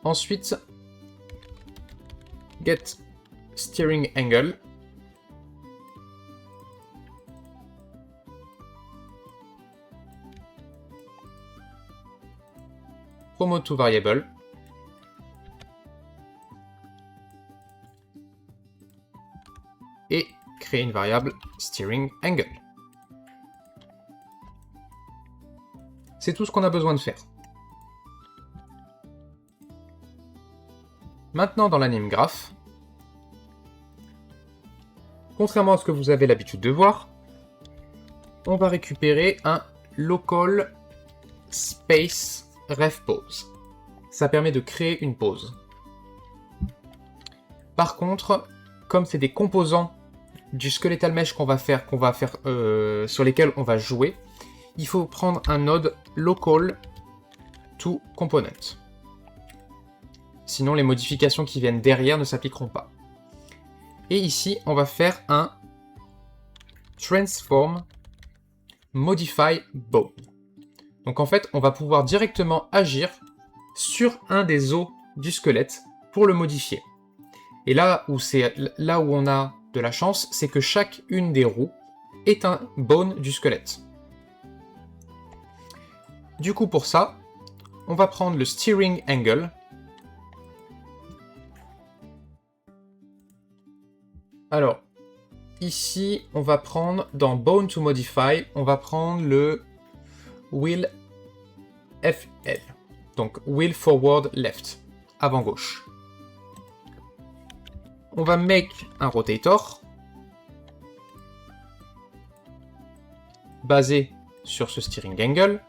Ensuite, get steering angle. Promote to variable. Et créer une variable steering angle. C'est tout ce qu'on a besoin de faire. Maintenant, dans l'anime graph, contrairement à ce que vous avez l'habitude de voir, on va récupérer un local space ref pose. Ça permet de créer une pause. Par contre, comme c'est des composants du skeletal mesh qu'on va faire sur lesquels on va jouer, il faut prendre un node local to component. Sinon, les modifications qui viennent derrière ne s'appliqueront pas. Et ici, on va faire un transform modify bone. Donc en fait, on va pouvoir directement agir sur un des os du squelette pour le modifier. Et là où on a de la chance, c'est que chaque une des roues est un bone du squelette. Du coup, pour ça, on va prendre le steering angle. Alors, ici, on va prendre, dans Bone to Modify, on va prendre le Wheel FL. Donc, Wheel Forward Left, avant-gauche. On va make un rotator, basé sur ce steering angle,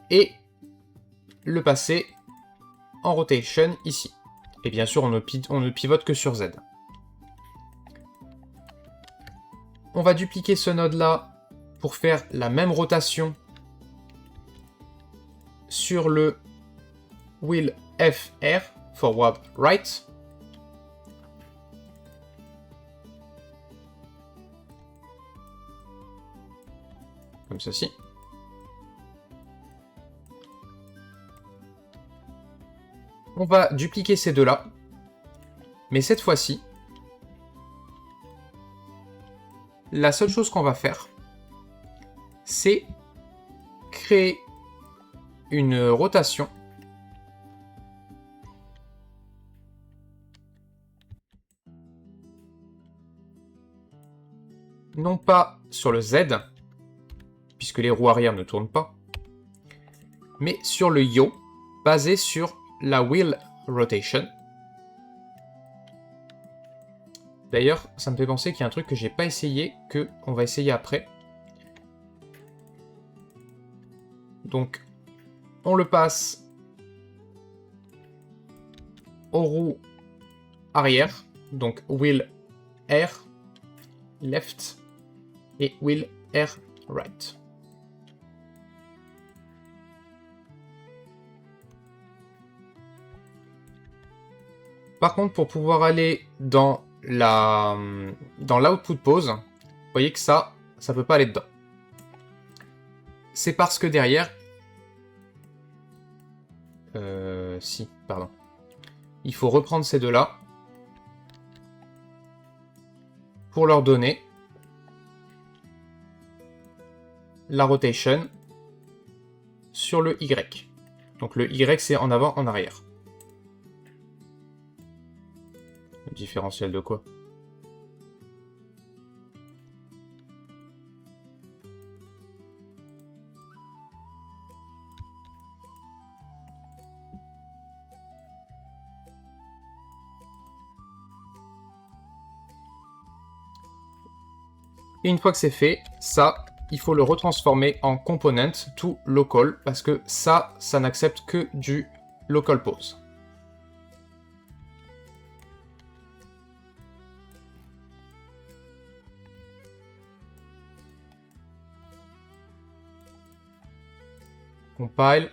et le passer en rotation ici. Et bien sûr, on ne pivote que sur Z. On va dupliquer ce node-là pour faire la même rotation sur le wheel FR, forward right. Comme ceci. On va dupliquer ces deux-là. Mais cette fois-ci, la seule chose qu'on va faire, c'est créer une rotation non pas sur le Z, puisque les roues arrière ne tournent pas, mais sur le yaw, basé sur la wheel rotation. D'ailleurs, ça me fait penser qu'il y a un truc que j'ai pas essayé, qu'on va essayer après. Donc, on le passe aux roues arrière, donc wheel R left et wheel R right. Par contre, pour pouvoir aller dans l'output pose, vous voyez que ça peut pas aller dedans. C'est parce que derrière... si, pardon. Il faut reprendre ces deux-là pour leur donner la rotation sur le Y. Donc le Y, c'est en avant, en arrière. Le différentiel de quoi? Et une fois que c'est fait, ça, il faut le retransformer en component to local, parce que ça n'accepte que du local pose. Compile.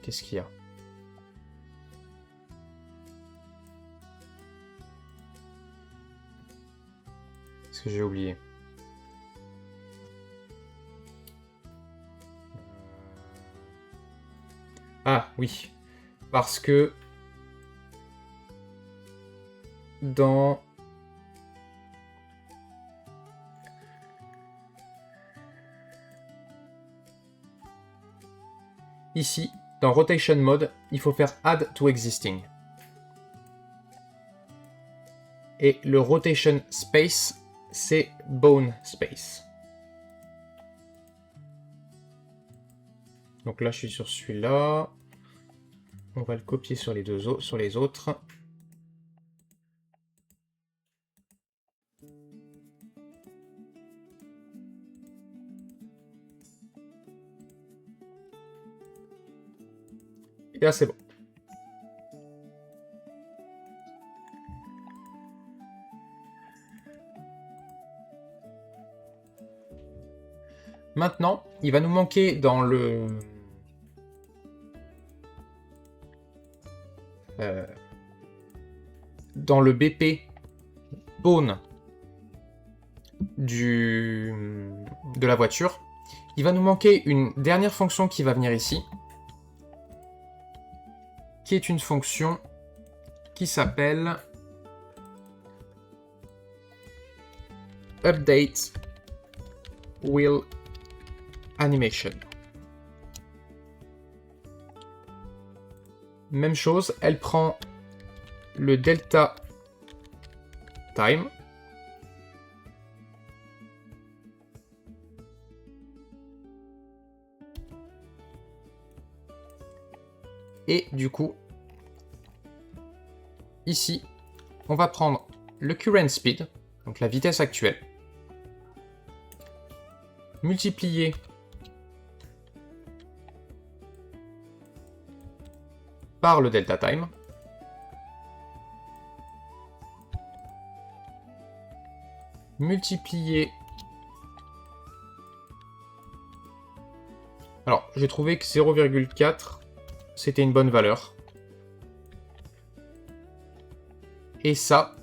Qu'est-ce qu'il y a? Qu'est-ce que j'ai oublié? Ah oui, parce que dans ici, dans Rotation Mode, il faut faire Add to Existing. Et le Rotation Space, c'est Bone Space. Donc là, je suis sur celui-là. On va le copier sur les sur les autres. Et là, c'est bon. Maintenant, il va nous manquer dans le... BP Bone de la voiture, il va nous manquer une dernière fonction qui va venir ici, qui est une fonction qui s'appelle Update Wheel Animation. Même chose, elle prend le delta time et du coup ici on va prendre le current speed, donc la vitesse actuelle, multiplié par le delta time, multiplié... Alors, j'ai trouvé que 0,4, c'était une bonne valeur. Et ça,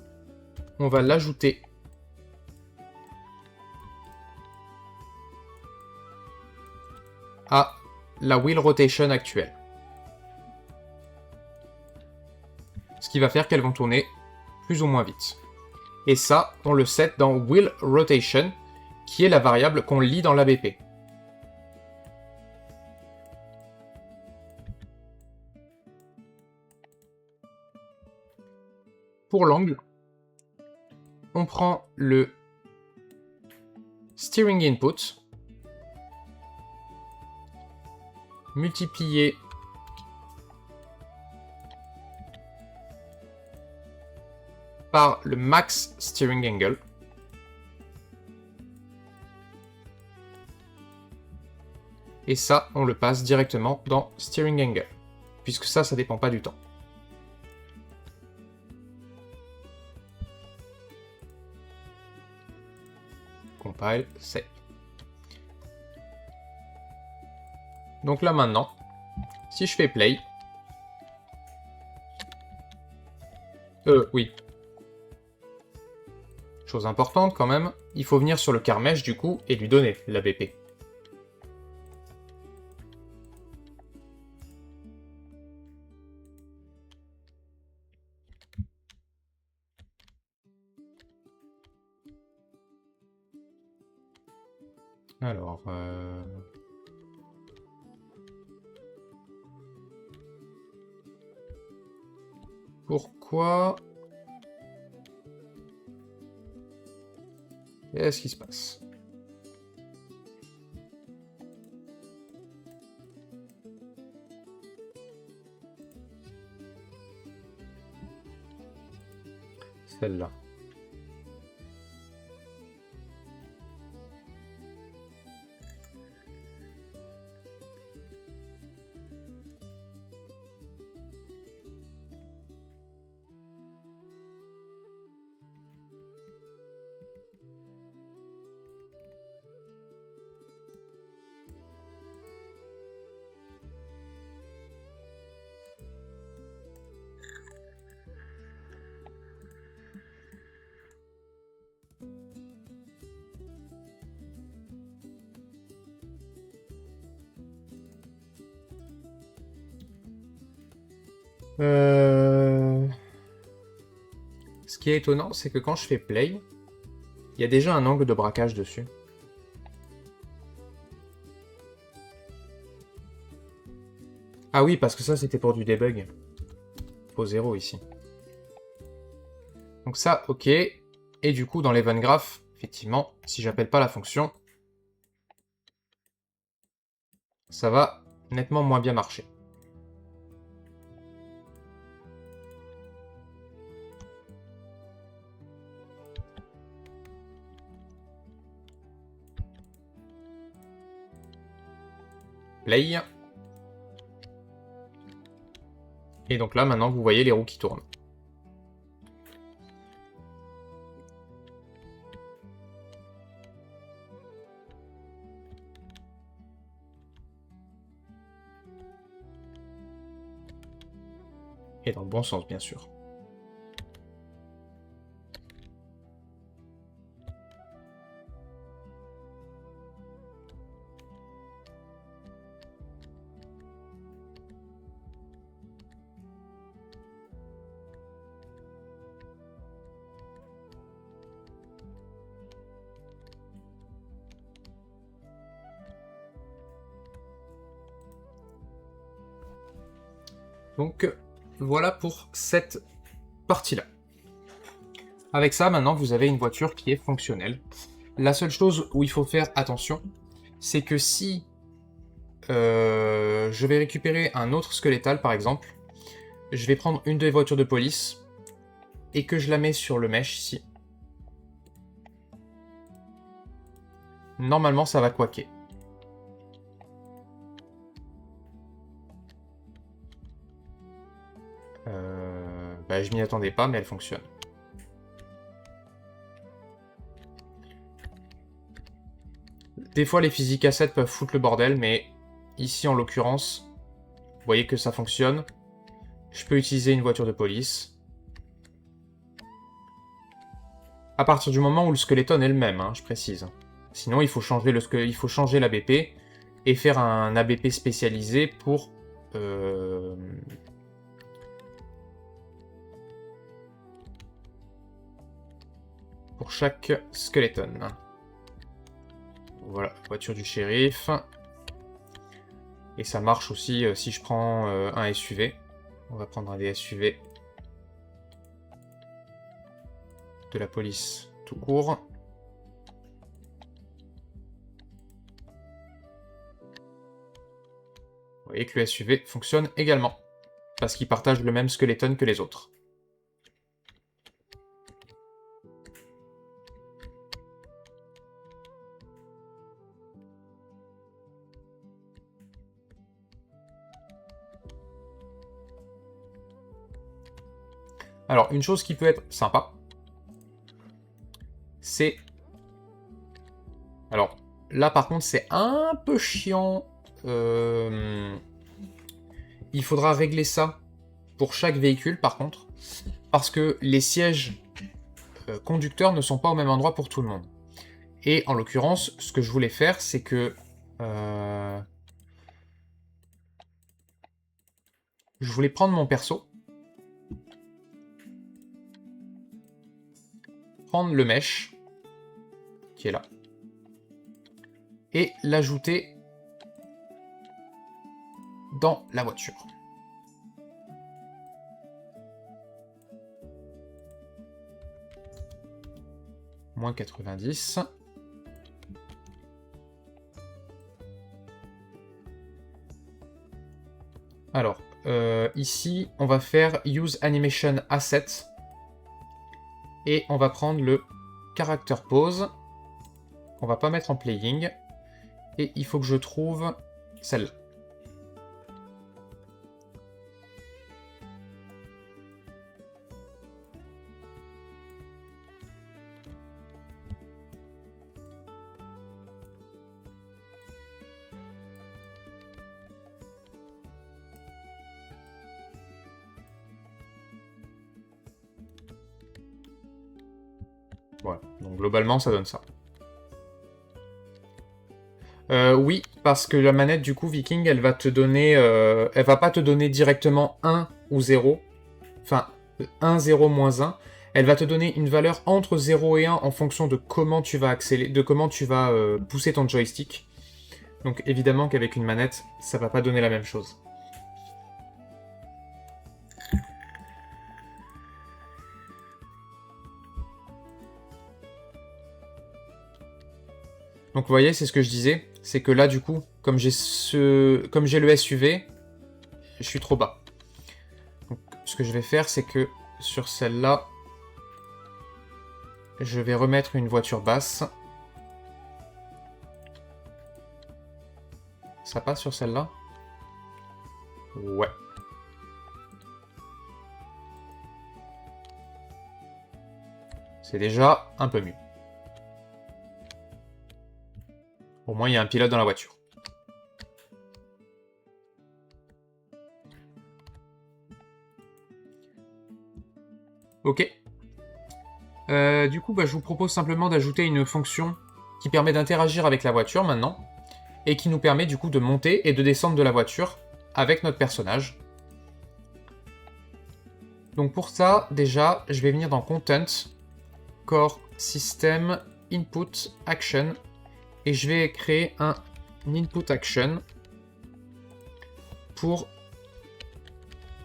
on va l'ajouter à la wheel rotation actuelle. Ce qui va faire qu'elles vont tourner plus ou moins vite. Et ça, on le set dans wheel rotation, qui est la variable qu'on lit dans l'ABP. Pour l'angle, on prend le steering input multiplié par le max steering angle. Et ça, on le passe directement dans steering angle, puisque ça dépend pas du temps. Compile, save. Donc là maintenant, si je fais play, oui. Chose importante quand même, il faut venir sur le car mesh du coup et lui donner l'ABP. Alors, pourquoi... Qu'est-ce qui se passe? Celle-là. Ce qui est étonnant, c'est que quand je fais play, il y a déjà un angle de braquage dessus. Ah oui, parce que ça, c'était pour du debug. Faut 0 ici. Donc ça, ok. Et du coup, dans l'event graph, effectivement, si j'appelle pas la fonction, ça va nettement moins bien marcher. Play. Et donc là, maintenant, vous voyez les roues qui tournent. Et dans le bon sens, bien sûr. Donc, voilà pour cette partie-là. Avec ça, maintenant, vous avez une voiture qui est fonctionnelle. La seule chose où il faut faire attention, c'est que si je vais récupérer un autre squelettal, par exemple, je vais prendre une des voitures de police et que je la mets sur le mesh ici. Normalement, ça va quacker. Bah, je m'y attendais pas, mais elle fonctionne. Des fois, les physiques assets peuvent foutre le bordel, mais ici, en l'occurrence, Vous voyez que ça fonctionne. Je peux utiliser une voiture de police. À partir du moment où le skeleton est le même, hein, je précise. Sinon, il faut changer l'ABP et faire un ABP spécialisé pour chaque skeleton. Voilà, voiture du shérif. Et ça marche aussi si je prends un SUV. On va prendre un des SUV de la police tout court. Vous voyez que le SUV fonctionne également, parce qu'il partage le même skeleton que les autres. Alors, une chose qui peut être sympa, c'est... Alors, là par contre, c'est un peu chiant. Il faudra régler ça pour chaque véhicule, par contre, parce que les sièges conducteurs ne sont pas au même endroit pour tout le monde. Et en l'occurrence, ce que je voulais faire, c'est que... je voulais prendre mon perso, prendre le mesh, qui est là, et l'ajouter dans la voiture. Moins 90. Alors, ici, on va faire Use Animation Asset. Et on va prendre le Character Pose. On va pas mettre en Playing. Et il faut que je trouve celle-là. Voilà, donc globalement ça donne ça. Oui, parce que la manette du coup Viking, elle va te donner, elle va pas te donner directement 1 ou 0, enfin 1, 0, moins 1, elle va te donner une valeur entre 0 et 1 en fonction de comment tu vas accélérer, de comment tu vas pousser ton joystick. Donc évidemment qu'avec une manette, ça va pas donner la même chose. Donc vous voyez, c'est ce que je disais, c'est que là du coup, comme j'ai le SUV, je suis trop bas. Donc ce que je vais faire, c'est que sur celle-là, je vais remettre une voiture basse. Ça passe sur celle-là? Ouais. C'est déjà un peu mieux. Au moins, il y a un pilote dans la voiture. Ok. Du coup, je vous propose simplement d'ajouter une fonction qui permet d'interagir avec la voiture maintenant, et qui nous permet du coup de monter et de descendre de la voiture avec notre personnage. Donc pour ça, déjà, je vais venir dans Content, Core System, Input, Action, et je vais créer un Input Action pour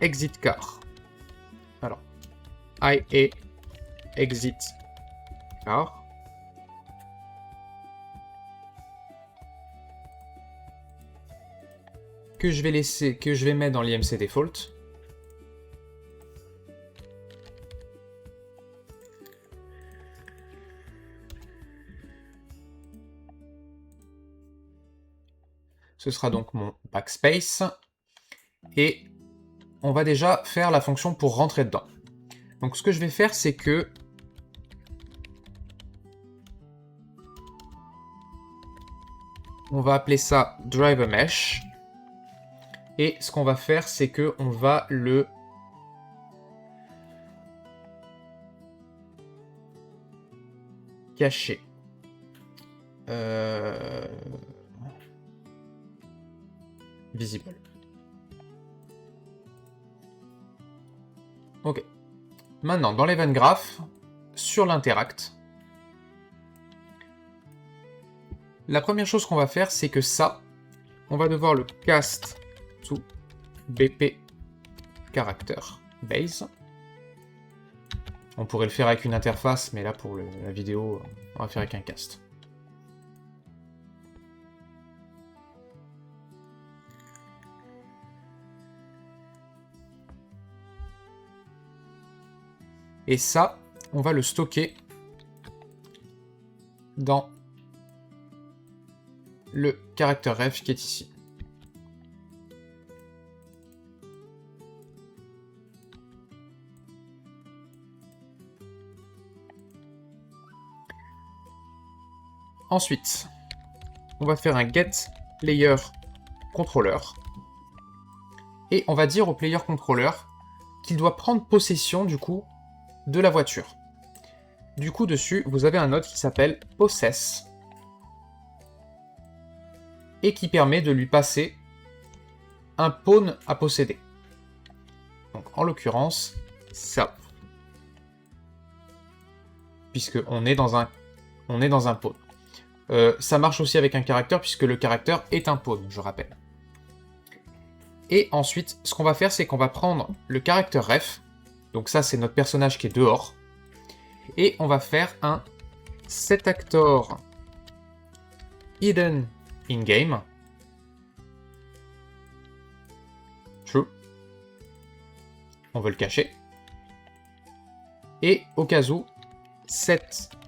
Exit Car. Alors, IA Exit Car. Que je vais mettre dans l'IMC Default. Ce sera donc mon backspace. Et on va déjà faire la fonction pour rentrer dedans. Donc ce que je vais faire, c'est que on va appeler ça driver mesh. Et ce qu'on va faire, c'est que on va le cacher. Visible. Ok. Maintenant, dans l'event graph, sur l'interact, la première chose qu'on va faire, c'est que ça, on va devoir le cast to bp character base. On pourrait le faire avec une interface, mais là, pour la vidéo, on va faire avec un cast. Et ça, on va le stocker dans le caractère ref qui est ici. Ensuite, on va faire un get player controller. Et on va dire au player controller qu'il doit prendre possession, du coup, de la voiture. Du coup, dessus, vous avez un node qui s'appelle possess et qui permet de lui passer un pawn à posséder. Donc, en l'occurrence, ça. Puisqu'on est dans un pawn. Ça marche aussi avec un caractère, puisque le caractère est un pawn, je rappelle. Et ensuite, ce qu'on va faire, c'est qu'on va prendre le caractère ref. Donc ça, c'est notre personnage qui est dehors. Et on va faire un setActor hidden in-game. True. On veut le cacher. Et au cas où, setActor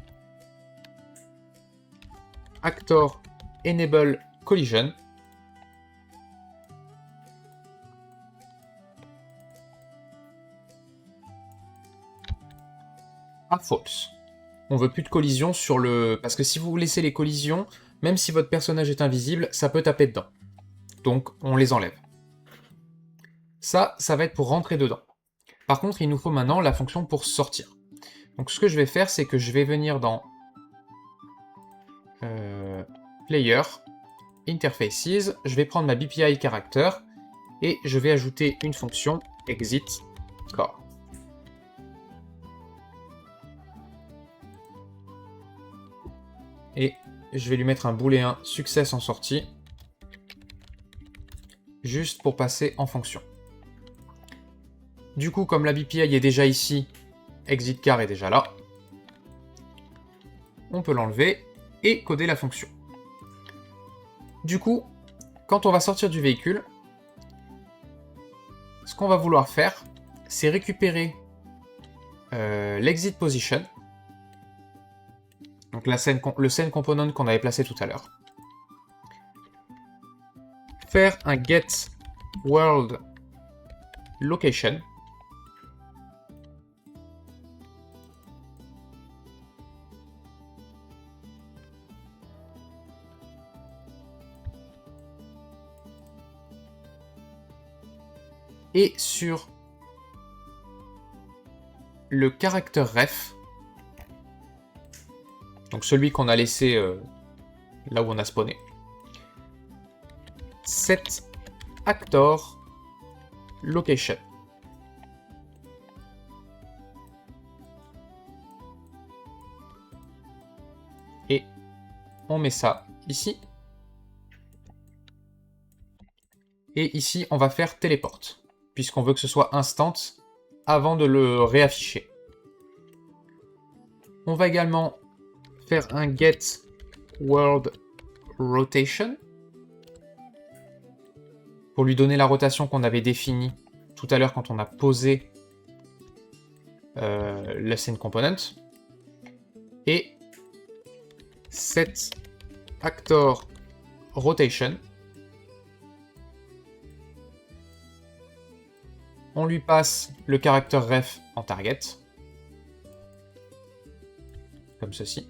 enable collision. À false. On veut plus de collision sur le... Parce que si vous laissez les collisions, même si votre personnage est invisible, ça peut taper dedans. Donc, on les enlève. Ça va être pour rentrer dedans. Par contre, il nous faut maintenant la fonction pour sortir. Donc, ce que je vais faire, c'est que je vais venir dans Player, Interfaces, je vais prendre ma BPI character, et je vais ajouter une fonction exit core. Et je vais lui mettre un booléen success en sortie, juste pour passer en fonction. Du coup, comme la BPI est déjà ici, exit car est déjà là, on peut l'enlever et coder la fonction. Du coup, quand on va sortir du véhicule, ce qu'on va vouloir faire, c'est récupérer l'exit position, donc le scene component qu'on avait placé tout à l'heure. Faire un get world location. Et sur le caractère ref, donc celui qu'on a laissé là où on a spawné, setActor location. Et on met ça ici. Et ici, on va faire téléport, puisqu'on veut que ce soit instant avant de le réafficher. On va également faire un get world rotation pour lui donner la rotation qu'on avait définie tout à l'heure quand on a posé la scene component. Et setActor rotation. On lui passe le caractère ref en target, comme ceci.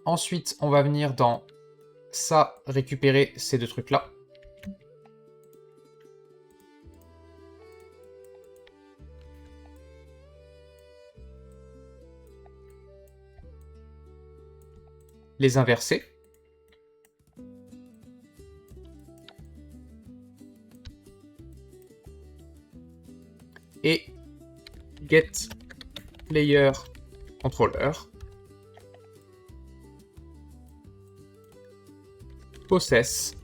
Ensuite, on va venir dans ça récupérer ces deux trucs-là. Les inverser. Et get player controller possess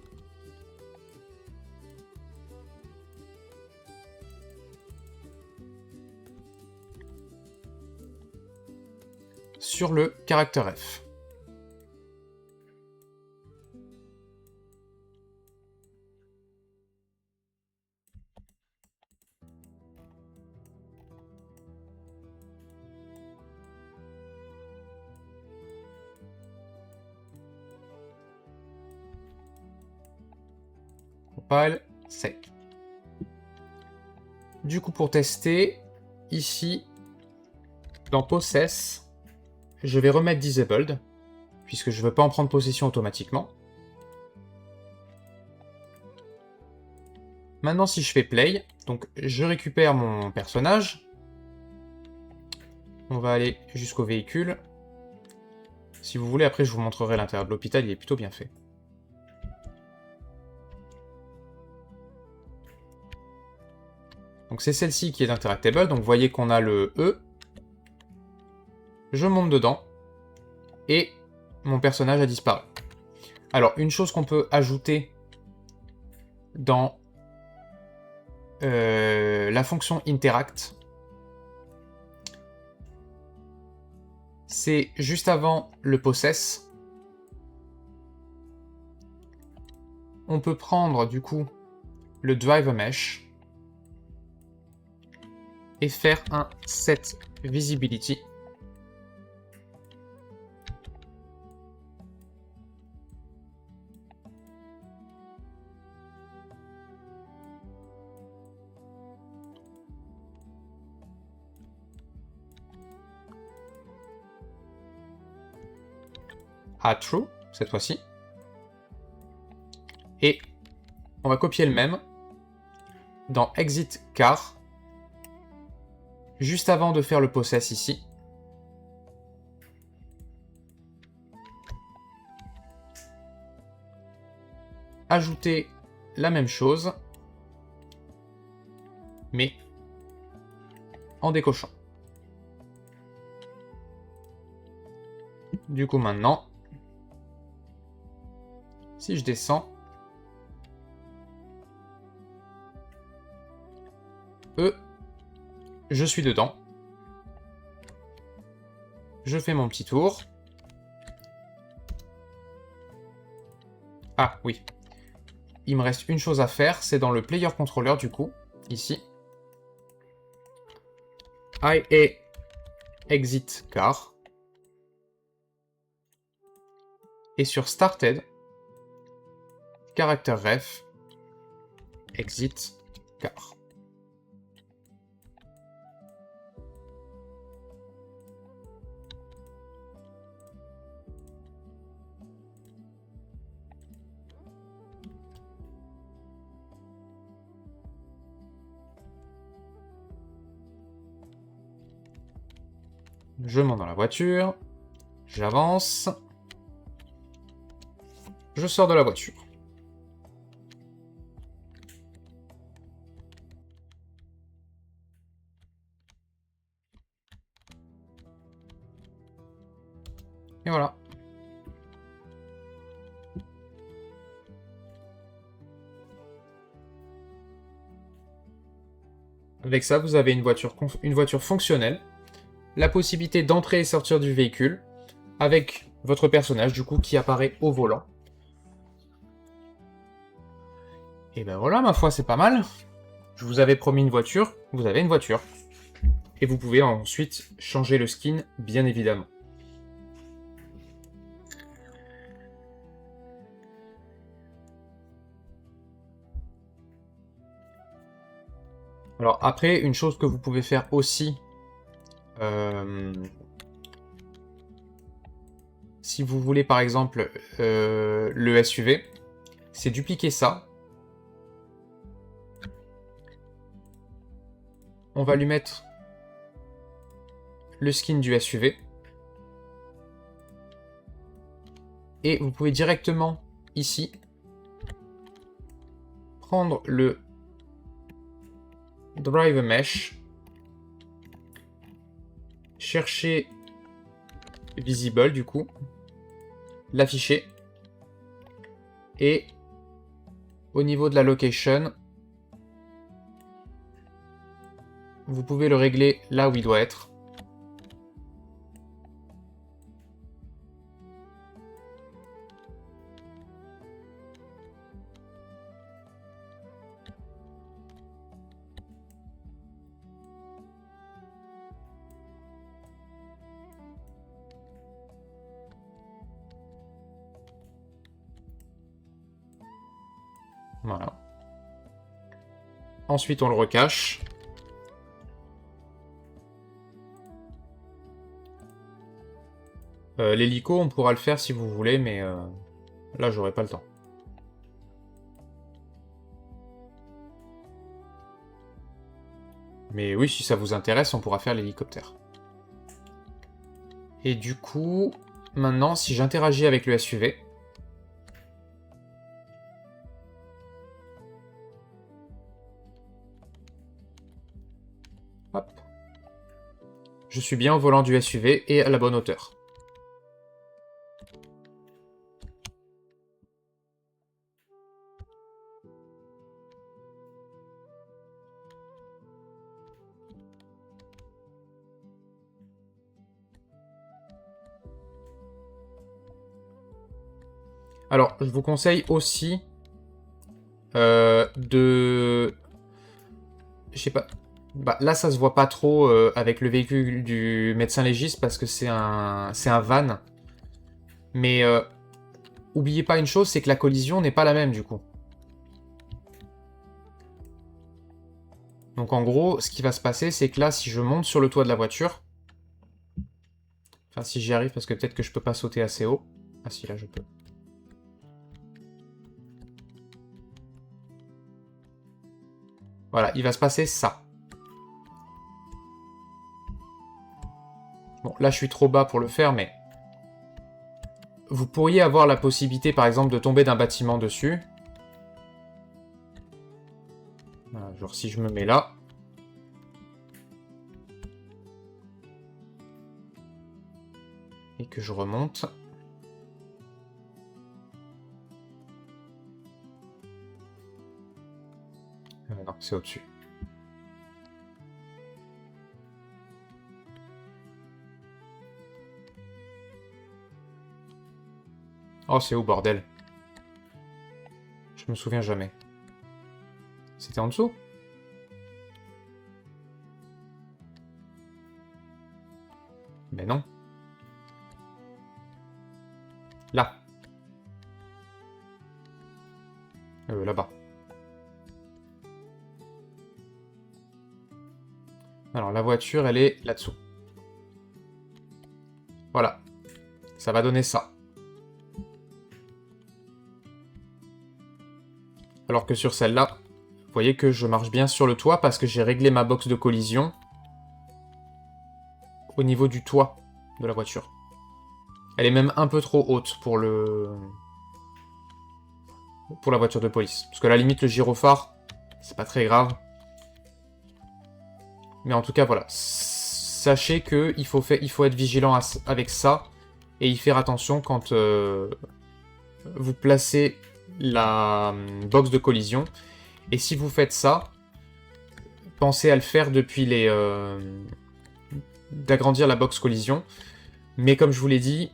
sur le caractère F. Compile, save. Du coup, pour tester, ici, dans Possess, je vais remettre Disabled, puisque je ne veux pas en prendre possession automatiquement. Maintenant, si je fais Play, donc je récupère mon personnage. On va aller jusqu'au véhicule. Si vous voulez, après, je vous montrerai l'intérieur de l'hôpital, il est plutôt bien fait. Donc c'est celle-ci qui est interactable, donc vous voyez qu'on a le E. Je monte dedans, et mon personnage a disparu. Alors, une chose qu'on peut ajouter dans la fonction interact, c'est juste avant le possess. On peut prendre du coup le driver mesh et faire un set visibility. À true, cette fois-ci. Et on va copier le même dans exit car, juste avant de faire le possess ici. Ajouter la même chose, mais en décochant. Du coup maintenant, si je descends, je suis dedans. Je fais mon petit tour. Ah oui. Il me reste une chose à faire, c'est dans le player controller du coup, ici. IA exit car. Et sur started, character ref, exit car. Je monte dans la voiture, j'avance, je sors de la voiture. Et voilà. Avec ça, vous avez une voiture fonctionnelle, la possibilité d'entrer et sortir du véhicule, avec votre personnage du coup qui apparaît au volant. Et ben voilà, ma foi, c'est pas mal. Je vous avais promis une voiture, vous avez une voiture. Et vous pouvez ensuite changer le skin, bien évidemment. Alors après, une chose que vous pouvez faire aussi, si vous voulez par exemple le SUV, c'est dupliquer ça. On va lui mettre le skin du SUV. Et vous pouvez directement, ici, prendre le Drive Mesh, chercher Visible, du coup, l'afficher, et au niveau de la location, vous pouvez le régler là où il doit être. Voilà. Ensuite, on le recache. L'hélico, on pourra le faire si vous voulez, mais là, j'aurai pas le temps. Mais oui, si ça vous intéresse, on pourra faire l'hélicoptère. Et du coup, maintenant, si j'interagis avec le SUV... Hop. Je suis bien au volant du SUV et à la bonne hauteur. Alors, je vous conseille aussi de... Je sais pas... Bah, là, ça se voit pas trop avec le véhicule du médecin légiste parce que c'est un van. Mais oubliez pas une chose, c'est que la collision n'est pas la même du coup. Donc en gros, ce qui va se passer, c'est que là, si je monte sur le toit de la voiture... Enfin, si j'y arrive, parce que peut-être que je peux pas sauter assez haut. Ah si, là je peux. Voilà, il va se passer ça. Bon, là je suis trop bas pour le faire, mais... Vous pourriez avoir la possibilité, par exemple, de tomber d'un bâtiment dessus. Voilà, genre si je me mets là... Et que je remonte... non, c'est au-dessus. Oh, c'est où, bordel? Je me souviens jamais. C'était en dessous? Mais non. Là. Là-bas. Alors, la voiture, elle est là-dessous. Voilà. Ça va donner ça. Alors que sur celle-là, vous voyez que je marche bien sur le toit parce que j'ai réglé ma box de collision au niveau du toit de la voiture. Elle est même un peu trop haute pour la voiture de police. Parce que à la limite, le gyrophare, c'est pas très grave. Mais en tout cas, voilà. Sachez qu'il faut être vigilant avec ça et y faire attention quand vous placez la box de collision. Et si vous faites ça, pensez à le faire depuis d'agrandir la box collision. Mais comme je vous l'ai dit,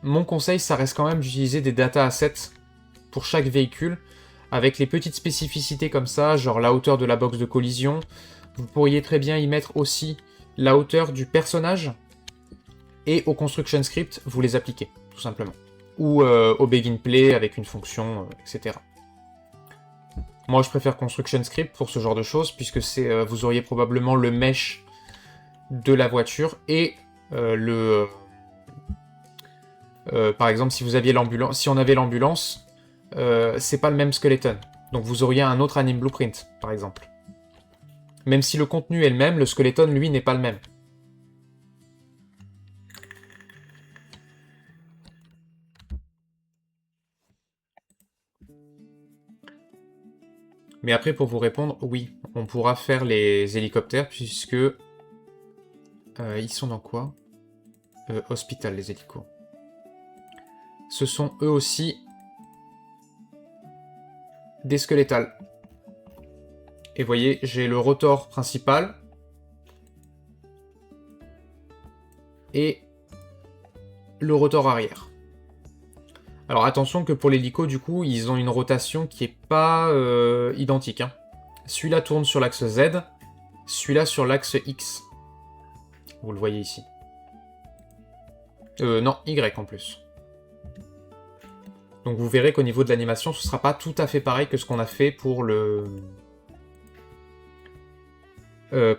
mon conseil, ça reste quand même d'utiliser des data assets pour chaque véhicule, avec les petites spécificités comme ça, genre la hauteur de la box de collision. Vous pourriez très bien y mettre aussi la hauteur du personnage, et au construction script, vous les appliquez, tout simplement. Ou au begin play avec une fonction, etc. Moi, je préfère construction script pour ce genre de choses, puisque vous auriez probablement le mesh de la voiture et Par exemple, si vous aviez l'ambulance, si on avait l'ambulance, c'est pas le même skeleton. Donc vous auriez un autre anime blueprint, par exemple. Même si le contenu est le même, le skeleton, lui, n'est pas le même. Mais après, pour vous répondre, oui, on pourra faire les hélicoptères, puisque... ils sont dans quoi? Hospital, les hélicos. Ce sont eux aussi des squelettales. Et vous voyez, j'ai le rotor principal et le rotor arrière. Alors attention que pour l'hélico, du coup, ils ont une rotation qui est pas identique. Hein. Celui-là tourne sur l'axe Z, celui-là sur l'axe X. Vous le voyez ici. Non, Y en plus. Donc vous verrez qu'au niveau de l'animation, ce sera pas tout à fait pareil que ce qu'on a fait pour le...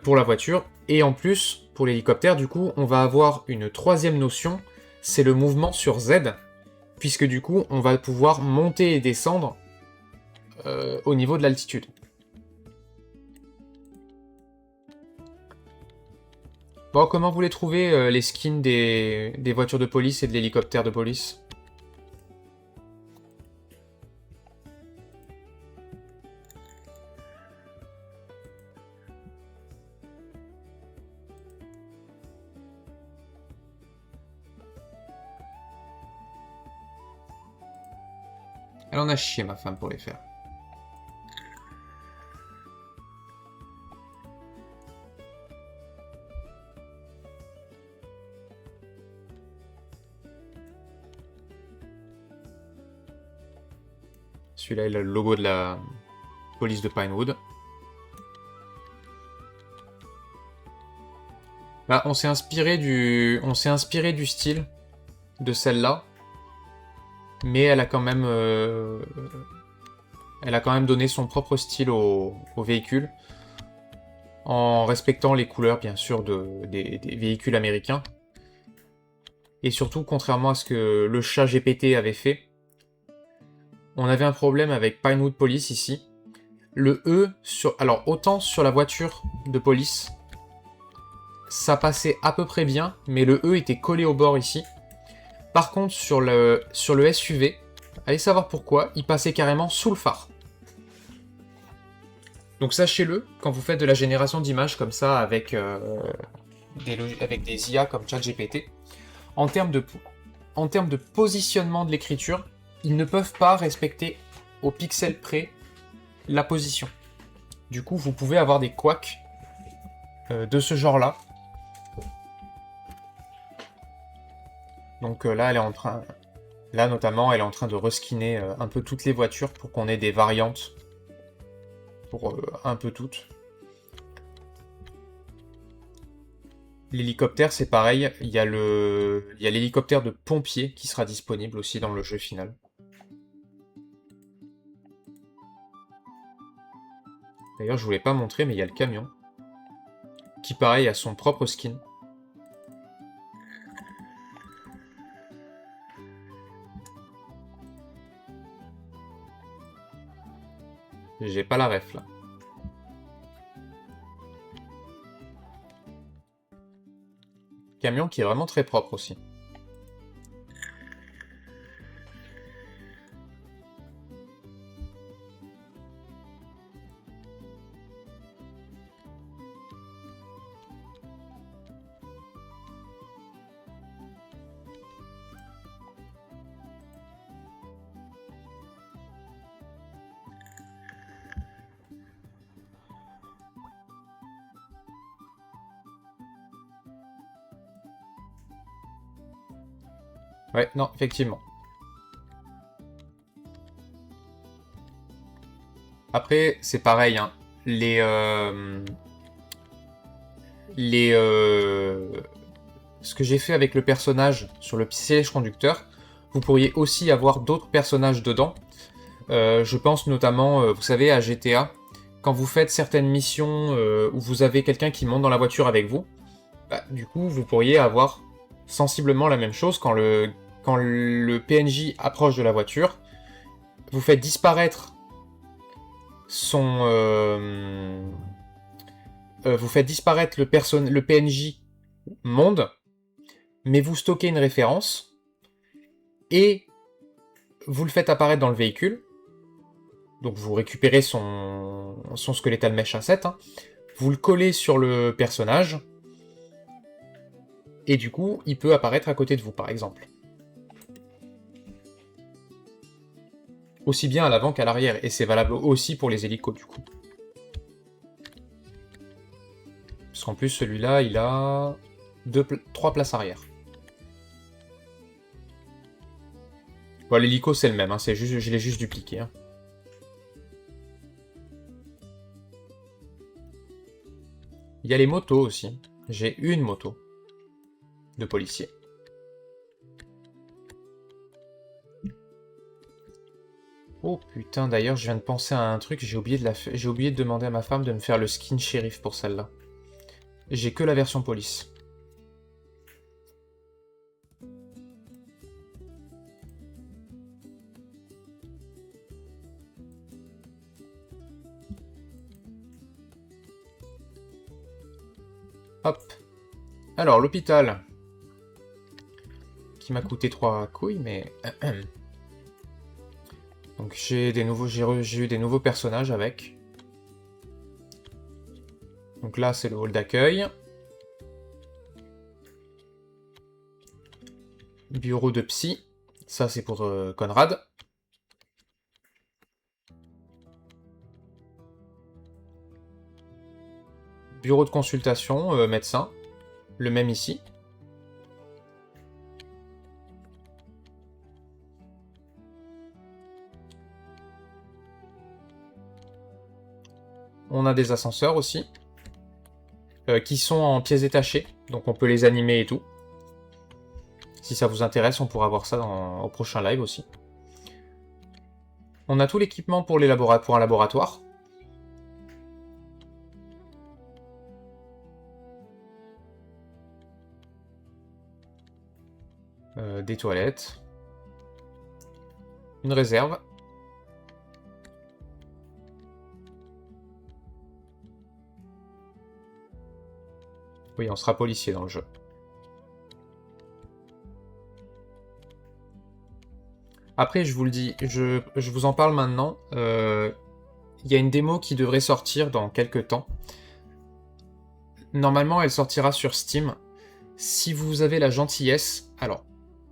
pour la voiture. Et en plus, pour l'hélicoptère, du coup, on va avoir une troisième notion, c'est le mouvement sur Z, puisque du coup, on va pouvoir monter et descendre au niveau de l'altitude. Bon, comment vous les trouvez, les skins des voitures de police et de l'hélicoptère de police? Elle en a chié, ma femme, pour les faire. Celui-là, il a le logo de la police de Pinewood. Là, on s'est inspiré du style de celle-là, mais elle a quand même donné son propre style au véhicule, en respectant les couleurs, bien sûr, des véhicules américains. Et surtout, contrairement à ce que le chat GPT avait fait, on avait un problème avec Pinewood Police ici. Le E, alors autant sur la voiture de police, ça passait à peu près bien, mais le E était collé au bord ici. Par contre, sur le SUV, allez savoir pourquoi, il passait carrément sous le phare. Donc sachez-le, quand vous faites de la génération d'images comme ça, avec des IA comme ChatGPT, en termes de positionnement de l'écriture, ils ne peuvent pas respecter au pixel près la position. Du coup, vous pouvez avoir des couacs de ce genre-là. Donc là, notamment, elle est en train de reskiner un peu toutes les voitures pour qu'on ait des variantes pour un peu toutes. L'hélicoptère, c'est pareil. Il y a l'hélicoptère de pompier qui sera disponible aussi dans le jeu final. D'ailleurs, je voulais pas montrer, mais il y a le camion. Qui, pareil, a son propre skin. J'ai pas la ref, là. Camion qui est vraiment très propre aussi. Ouais, non, effectivement. Après, c'est pareil, hein. Ce que j'ai fait avec le personnage sur le siège conducteur, vous pourriez aussi avoir d'autres personnages dedans. Je pense notamment, vous savez, à GTA, quand vous faites certaines missions où vous avez quelqu'un qui monte dans la voiture avec vous, bah, du coup, vous pourriez avoir sensiblement la même chose quand le quand le PNJ approche de la voiture, vous faites disparaître vous faites disparaître le PNJ monde, mais vous stockez une référence, et vous le faites apparaître dans le véhicule. Donc vous récupérez son Skeletal Mesh Asset, hein. Vous le collez sur le personnage, et du coup, il peut apparaître à côté de vous, par exemple. Aussi bien à l'avant qu'à l'arrière, et c'est valable aussi pour les hélicos, du coup. Parce qu'en plus, celui-là, il a 3 places arrière. Bon, l'hélico, c'est le même, hein, c'est juste, je l'ai juste dupliqué. Hein. Il y a les motos aussi. J'ai une moto de policier. Oh putain, d'ailleurs, je viens de penser à un truc, j'ai oublié de demander à ma femme de me faire le skin shérif pour celle-là. J'ai que la version police. Hop. Alors, l'hôpital. Qui m'a coûté 3 couilles, mais... Donc j'ai eu des nouveaux personnages avec. Donc là, c'est le hall d'accueil. Bureau de psy. Ça, c'est pour Conrad. Bureau de consultation, médecin. Le même ici. On a des ascenseurs aussi. Qui sont en pièces détachées. Donc on peut les animer et tout. Si ça vous intéresse, on pourra voir ça au prochain live aussi. On a tout l'équipement pour un laboratoire. Des toilettes. Une réserve. Oui, on sera policier dans le jeu. Après, je vous le dis, je vous en parle maintenant. Il y a une démo qui devrait sortir dans quelques temps. Normalement, elle sortira sur Steam. Si vous avez la gentillesse, alors,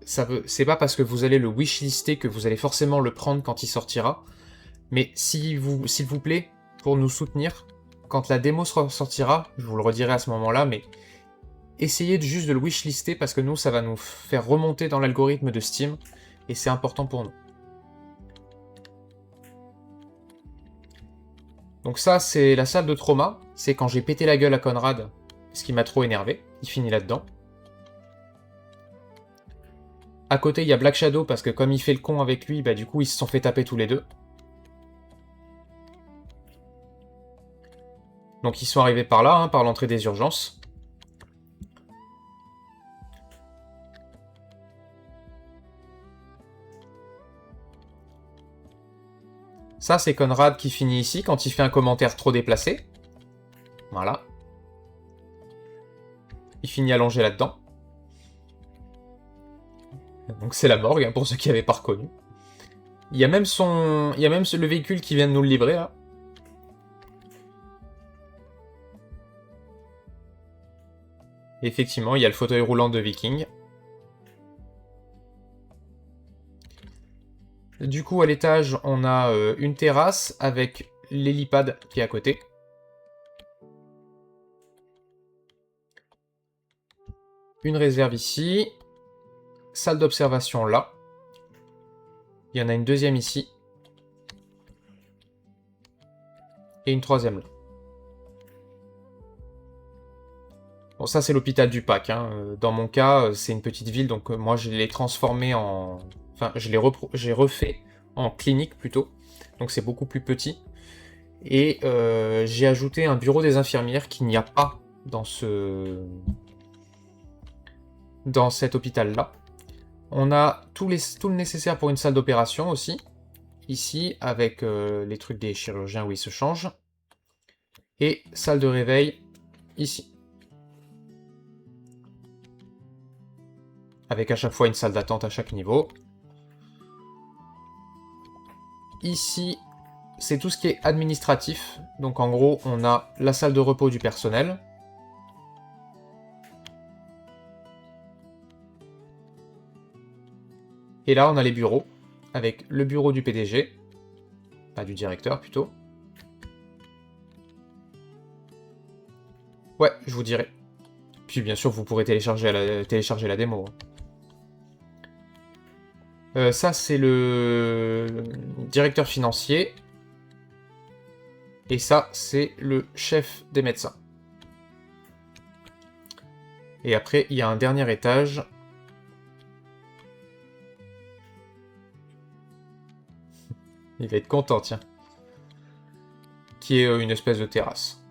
c'est pas parce que vous allez le wishlister que vous allez forcément le prendre quand il sortira, mais s'il vous plaît, pour nous soutenir, quand la démo sortira, je vous le redirai à ce moment-là, mais essayez juste de le wishlister parce que nous, ça va nous faire remonter dans l'algorithme de Steam, et c'est important pour nous. Donc ça, c'est la salle de trauma, c'est quand j'ai pété la gueule à Conrad, ce qui m'a trop énervé, il finit là-dedans. À côté, il y a Black Shadow, parce que comme il fait le con avec lui, bah du coup, ils se sont fait taper tous les deux. Donc ils sont arrivés par là, hein, par l'entrée des urgences. Ça, c'est Conrad qui finit ici, quand il fait un commentaire trop déplacé. Voilà. Il finit allongé là-dedans. Donc c'est la morgue, hein, pour ceux qui n'avaient pas reconnu. Il y a même le véhicule qui vient de nous le livrer, là. Et effectivement, il y a le fauteuil roulant de Viking. Du coup, à l'étage, on a une terrasse avec l'hélipad qui est à côté. Une réserve ici. Salle d'observation là. Il y en a une deuxième ici. Et une troisième là. Bon, ça c'est l'hôpital du Pack. Hein. Dans mon cas, c'est une petite ville, donc moi je l'ai transformé en... Enfin, j'ai refait en clinique plutôt. Donc c'est beaucoup plus petit. Et j'ai ajouté un bureau des infirmières qu'il n'y a pas dans cet hôpital-là. On a tout le nécessaire pour une salle d'opération aussi. Ici, avec les trucs des chirurgiens où ils se changent. Et salle de réveil, ici. Avec à chaque fois une salle d'attente à chaque niveau. Ici, c'est tout ce qui est administratif. Donc en gros, on a la salle de repos du personnel. Et là, on a les bureaux, avec le bureau du PDG, pas du directeur plutôt. Ouais, je vous dirai. Puis bien sûr, vous pourrez télécharger la démo. Ça, c'est le directeur financier. Et ça, c'est le chef des médecins. Et après, il y a un dernier étage. Il va être content, tiens. Qui est une espèce de terrasse.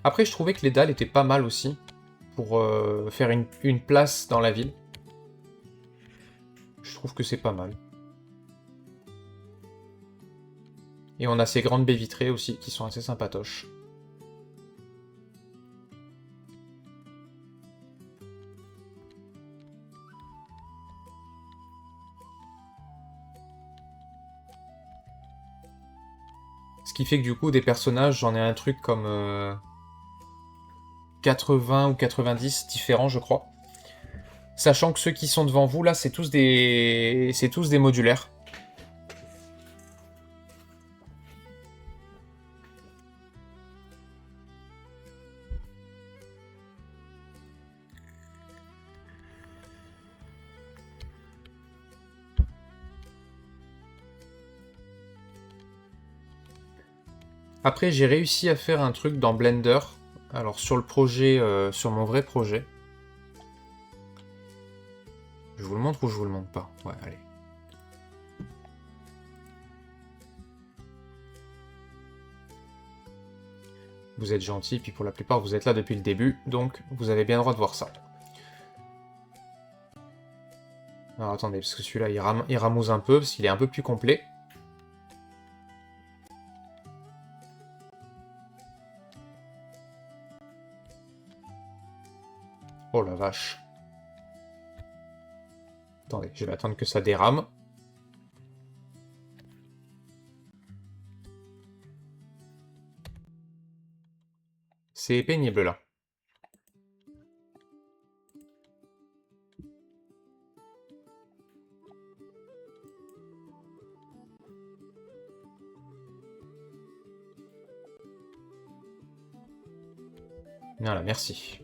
Après, je trouvais que les dalles étaient pas mal aussi. Pour faire une place dans la ville. Je trouve que c'est pas mal. Et on a ces grandes baies vitrées aussi, qui sont assez sympatoches. Ce qui fait que du coup, des personnages, j'en ai un truc comme 80 ou 90 différents, je crois. Sachant que ceux qui sont devant vous, là, c'est tous des modulaires. Après, j'ai réussi à faire un truc dans Blender. Alors, sur le projet, sur mon vrai projet. Je vous le montre ou je vous le montre pas? Ouais, allez. Vous êtes gentil, puis pour la plupart, vous êtes là depuis le début, donc vous avez bien le droit de voir ça. Alors attendez, parce que celui-là, il ramouse un peu, parce qu'il est un peu plus complet. Oh la vache. Attendez, je vais attendre que ça dérame. C'est pénible là. Voilà, merci.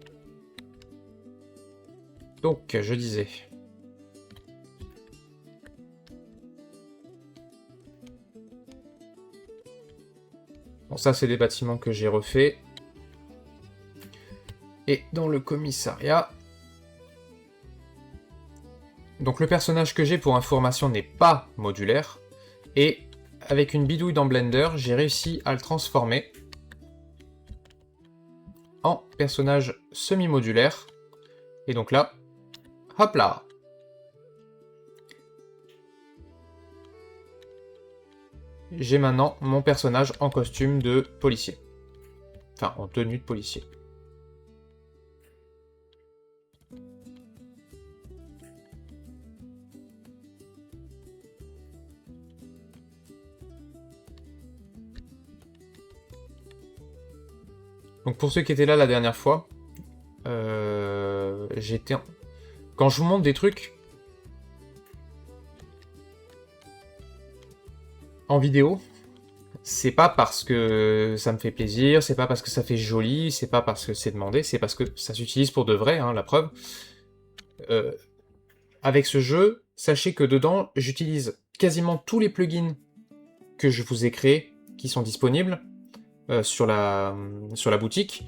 Donc, je disais... Bon, ça, c'est des bâtiments que j'ai refaits. Et dans le commissariat... Donc, le personnage que j'ai, pour information, n'est pas modulaire. Et avec une bidouille dans Blender, j'ai réussi à le transformer en personnage semi-modulaire. Et donc là, hop là! J'ai maintenant mon personnage en costume de policier. Enfin, en tenue de policier. Donc pour ceux qui étaient là la dernière fois, j'étais... Quand je vous montre des trucs en vidéo, c'est pas parce que ça me fait plaisir, c'est pas parce que ça fait joli, c'est pas parce que c'est demandé, c'est parce que ça s'utilise pour de vrai, hein, la preuve. Avec ce jeu, sachez que dedans, j'utilise quasiment tous les plugins que je vous ai créés, qui sont disponibles sur la boutique.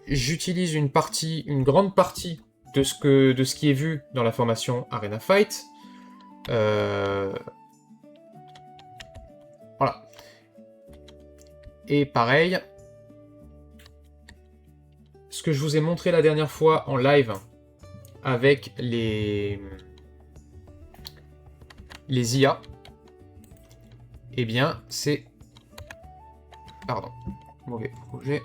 J'utilise une grande partie de ce qui est vu dans la formation Arena Fight. Voilà. Et pareil, ce que je vous ai montré la dernière fois en live avec les IA, eh bien, c'est... Pardon, mauvais projet.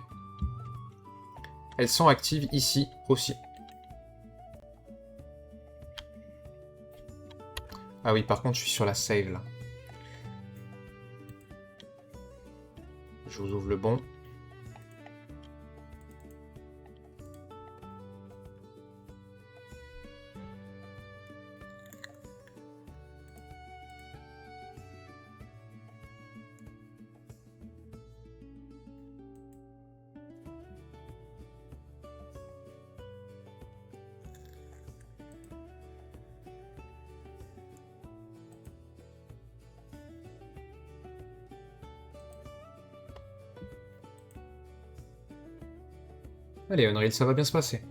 Elles sont actives ici aussi. Ah oui, par contre, je suis sur la save, là. Je vous ouvre le bon. Allez, Unreal, ça va bien se passer.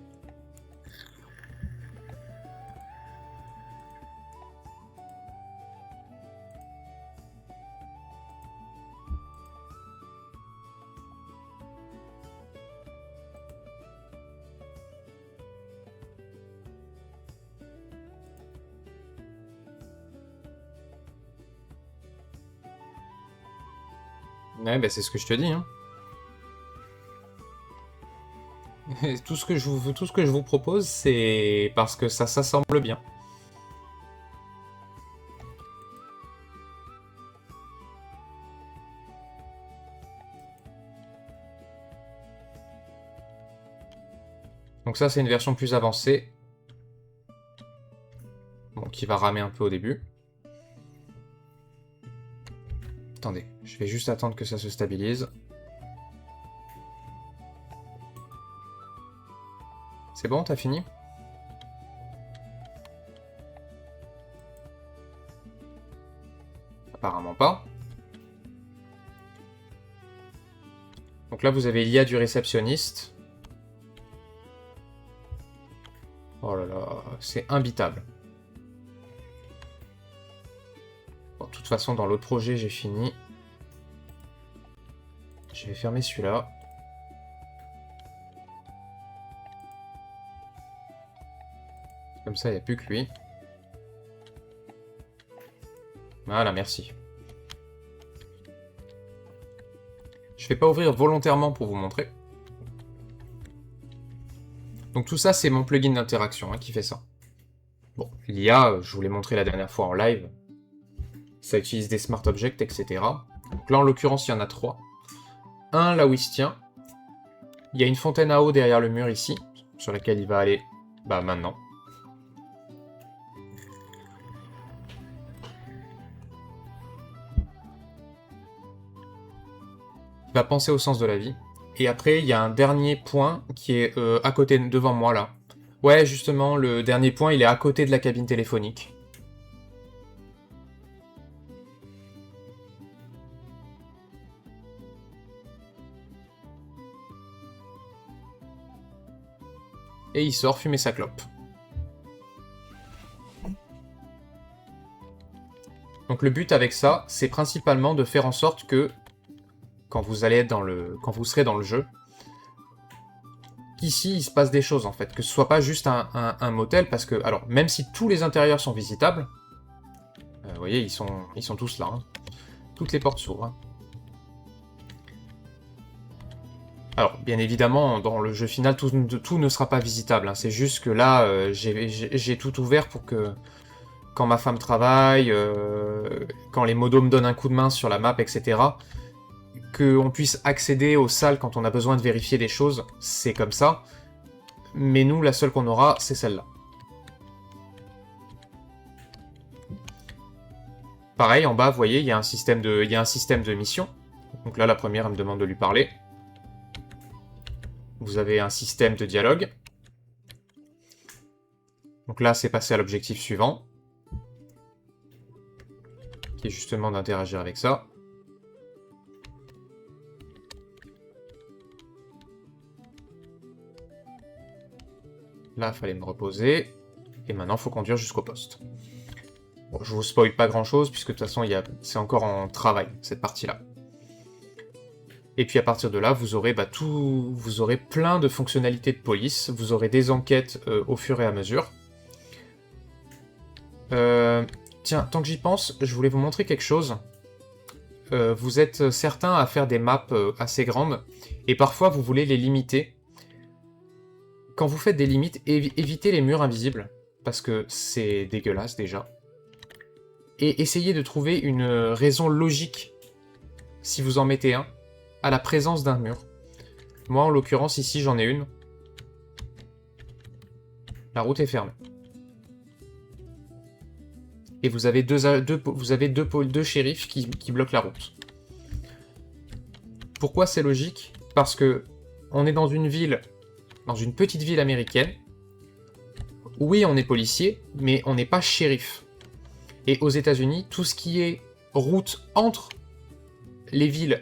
Ouais, bah c'est ce que je te dis, hein. Tout ce que je vous propose, c'est parce que ça s'assemble bien. Donc ça, c'est une version plus avancée. Bon, qui va ramer un peu au début. Attendez, je vais juste attendre que ça se stabilise. C'est bon, t'as fini? Apparemment pas. Donc là, vous avez l'IA du réceptionniste. Oh là là, c'est imbitable. Bon, de toute façon, dans l'autre projet, j'ai fini. Je vais fermer celui-là. Comme ça, il n'y a plus que lui. Voilà, merci. Je ne vais pas ouvrir volontairement pour vous montrer. Donc tout ça, c'est mon plugin d'interaction qui fait ça. Bon, l'IA, je vous l'ai montré la dernière fois en live. Ça utilise des smart objects, etc. Donc là, en l'occurrence, il y en a 3. Un, là où il se tient. Il y a une fontaine à eau derrière le mur ici, sur laquelle il va aller maintenant. Il va penser au sens de la vie. Et après, il y a un dernier point qui est à côté, devant moi, là. Ouais, justement, le dernier point, il est à côté de la cabine téléphonique. Et il sort fumer sa clope. Donc le but avec ça, c'est principalement de faire en sorte que, quand vous serez dans le jeu, ici, il se passe des choses, en fait. Que ce soit pas juste un motel, parce que, alors, même si tous les intérieurs sont visitables, vous voyez, ils sont tous là. Hein. Toutes les portes s'ouvrent. Hein. Alors, bien évidemment, dans le jeu final, tout ne sera pas visitable. Hein. C'est juste que là, j'ai tout ouvert pour que, quand ma femme travaille, quand les modos me donnent un coup de main sur la map, etc., qu'on puisse accéder aux salles quand on a besoin de vérifier des choses, c'est comme ça. Mais nous, la seule qu'on aura, c'est celle-là. Pareil, en bas, vous voyez, il y a un système de mission. Donc là, la première, elle me demande de lui parler. Vous avez un système de dialogue. Donc là, c'est passé à l'objectif suivant. Qui est justement d'interagir avec ça. Là, il fallait me reposer. Et maintenant, il faut conduire jusqu'au poste. Bon, je vous spoil pas grand-chose, puisque de toute façon, c'est encore en travail, cette partie-là. Et puis à partir de là, vous aurez vous aurez plein de fonctionnalités de police, vous aurez des enquêtes au fur et à mesure. Tiens, tant que j'y pense, je voulais vous montrer quelque chose. Vous êtes certains à faire des maps assez grandes, et parfois vous voulez les limiter. Quand vous faites des limites, évitez les murs invisibles, parce que c'est dégueulasse déjà. Et essayez de trouver une raison logique, si vous en mettez un, à la présence d'un mur. Moi, en l'occurrence, ici, j'en ai une. La route est fermée. Et vous avez deux shérifs qui bloquent la route. Pourquoi c'est logique? Parce que on est dans une ville, dans une petite ville américaine. Oui, on est policier, mais on n'est pas shérif. Et aux États-Unis, tout ce qui est route entre les villes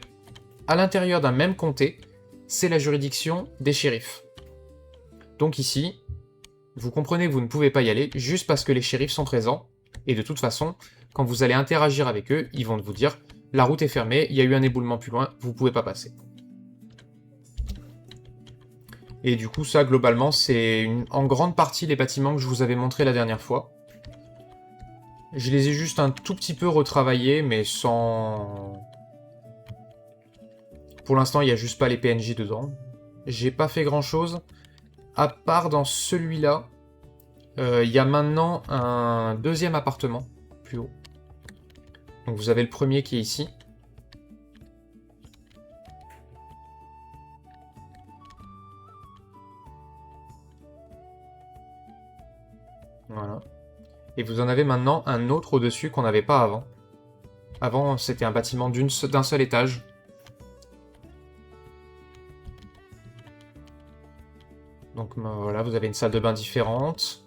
à l'intérieur d'un même comté, c'est la juridiction des shérifs. Donc ici, vous comprenez que vous ne pouvez pas y aller juste parce que les shérifs sont présents. Et de toute façon, quand vous allez interagir avec eux, ils vont vous dire « La route est fermée, il y a eu un éboulement plus loin, vous pouvez pas passer. » Et du coup, ça, globalement, c'est en grande partie les bâtiments que je vous avais montrés la dernière fois. Je les ai juste un tout petit peu retravaillés, mais sans... Pour l'instant, il n'y a juste pas les PNJ dedans. J'ai pas fait grand-chose, à part dans celui-là. Il y a maintenant un deuxième appartement, plus haut. Donc vous avez le premier qui est ici. Voilà. Et vous en avez maintenant un autre au-dessus qu'on n'avait pas avant. Avant, c'était un bâtiment d'un seul étage. Donc voilà, vous avez une salle de bain différente.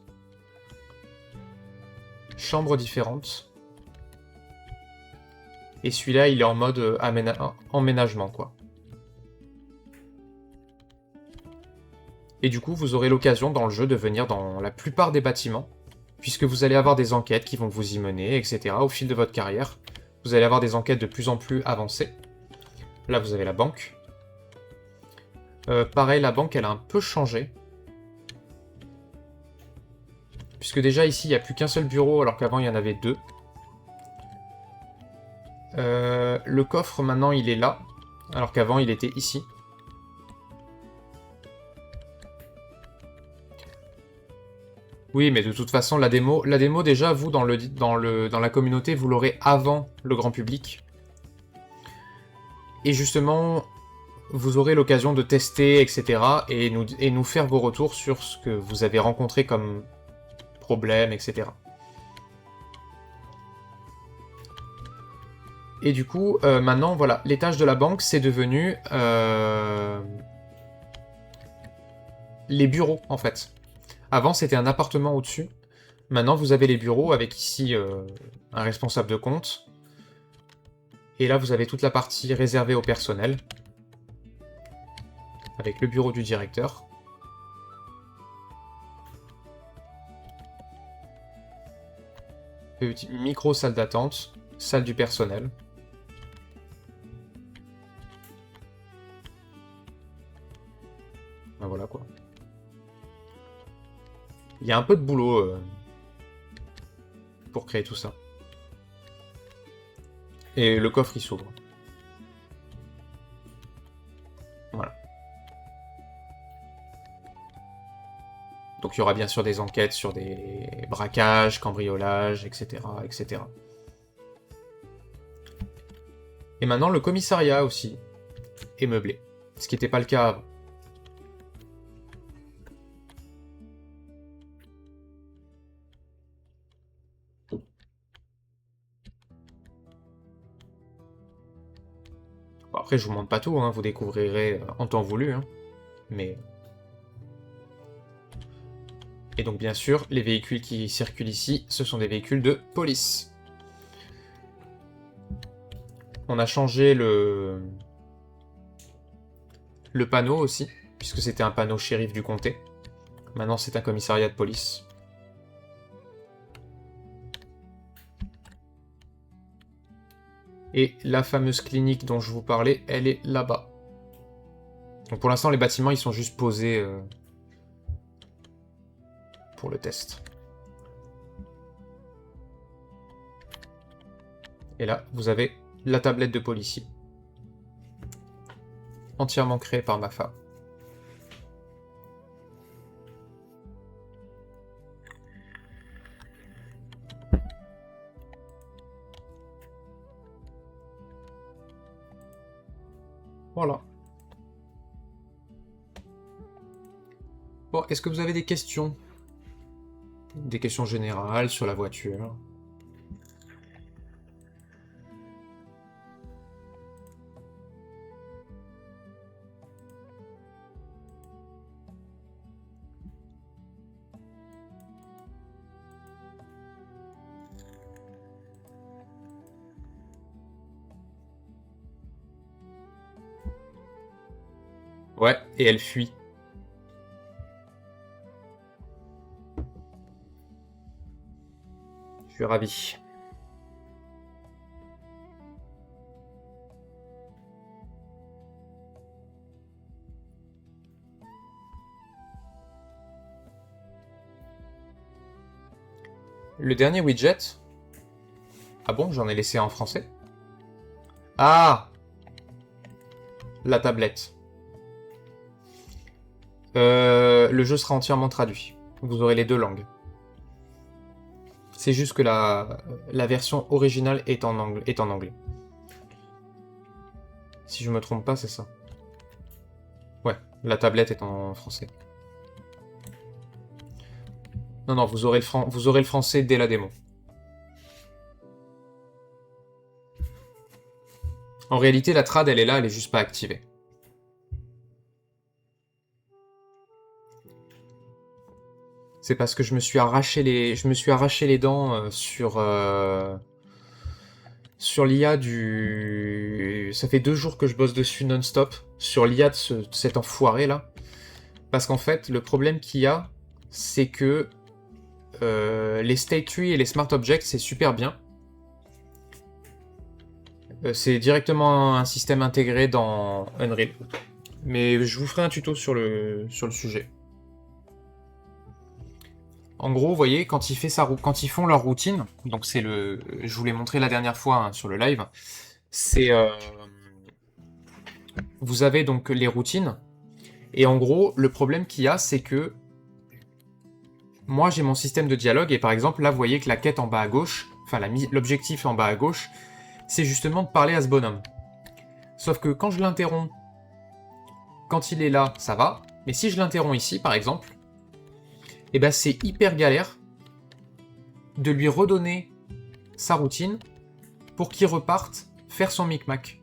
Chambre différente. Et celui-là, il est en mode emménagement, quoi. Et du coup, vous aurez l'occasion dans le jeu de venir dans la plupart des bâtiments, puisque vous allez avoir des enquêtes qui vont vous y mener, etc. Au fil de votre carrière. Vous allez avoir des enquêtes de plus en plus avancées. Là, vous avez la banque. Pareil, la banque, elle a un peu changé. Puisque déjà, ici, il n'y a plus qu'un seul bureau, alors qu'avant, il y en avait deux. Le coffre, maintenant, il est là, alors qu'avant, il était ici. Oui, mais de toute façon, la démo déjà, vous, dans la communauté, vous l'aurez avant le grand public. Et justement, vous aurez l'occasion de tester, etc. Et nous faire vos retours sur ce que vous avez rencontré comme problème, etc. Et du coup, maintenant, voilà, l'étage de la banque, c'est devenu les bureaux, en fait. Avant, c'était un appartement au-dessus. Maintenant, vous avez les bureaux avec ici un responsable de compte. Et là, vous avez toute la partie réservée au personnel. Avec le bureau du directeur. Micro salle d'attente. Salle du personnel. Ben voilà quoi. Il y a un peu de boulot pour créer tout ça. Et le coffre, il s'ouvre. Voilà. Donc il y aura bien sûr des enquêtes sur des braquages, cambriolages, etc., etc. Et maintenant, le commissariat aussi est meublé. Ce qui n'était pas le cas avant. Bon, après, je vous montre pas tout, hein, vous découvrirez en temps voulu. Hein, mais... Et donc, bien sûr, les véhicules qui circulent ici, ce sont des véhicules de police. On a changé le panneau aussi, puisque c'était un panneau shérif du comté. Maintenant, c'est un commissariat de police. Et la fameuse clinique dont je vous parlais, elle est là-bas. Donc pour l'instant, les bâtiments, ils sont juste posés pour le test. Et là, vous avez la tablette de policier. Entièrement créée par ma femme. Voilà. Bon, est-ce que vous avez des questions? Des questions générales sur la voiture? Ouais, et elle fuit. Je suis ravi. Le dernier widget? Ah bon, j'en ai laissé un en français? Ah! La tablette. Le jeu sera entièrement traduit. Vous aurez les deux langues. C'est juste que la version originale est en anglais. Si je me trompe pas, c'est ça. Ouais, la tablette est en français. Non, non, vous aurez le français dès la démo. En réalité, la trad, elle est là, elle est juste pas activée. C'est parce que je me suis arraché les dents sur l'IA du... Ça fait 2 jours que je bosse dessus non-stop, sur l'IA de cet enfoiré là. Parce qu'en fait, le problème qu'il y a, c'est que les state trees et les smart objects, c'est super bien. C'est directement un système intégré dans Unreal. Mais je vous ferai un tuto sur le sujet. En gros, vous voyez, quand ils font leur routine, donc c'est je vous l'ai montré la dernière fois hein, sur le live, c'est vous avez donc les routines, et en gros, le problème qu'il y a, c'est que moi j'ai mon système de dialogue, et par exemple, là vous voyez que la quête en bas à gauche, enfin l'objectif en bas à gauche, c'est justement de parler à ce bonhomme. Sauf que quand je l'interromps, quand il est là, ça va, mais si je l'interromps ici, par exemple, et ben c'est hyper galère de lui redonner sa routine pour qu'il reparte faire son micmac.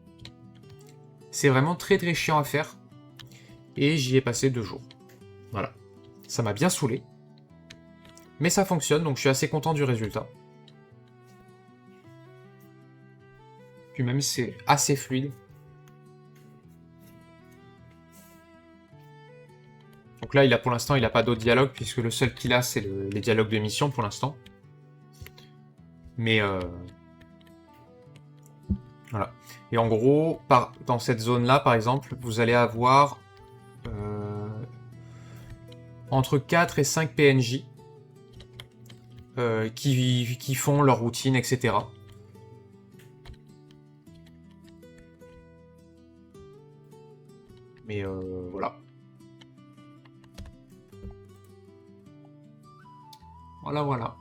C'est vraiment très très chiant à faire. Et j'y ai passé 2 jours. Voilà. Ça m'a bien saoulé. Mais ça fonctionne, donc je suis assez content du résultat. Puis même c'est assez fluide. Donc là, pour l'instant, il n'a pas d'autres dialogues, puisque le seul qu'il a, c'est les dialogues de mission pour l'instant. Mais voilà. Et en gros, dans cette zone-là, par exemple, vous allez avoir entre 4 et 5 PNJ qui font leur routine, etc. Mais voilà. Voilà, voilà.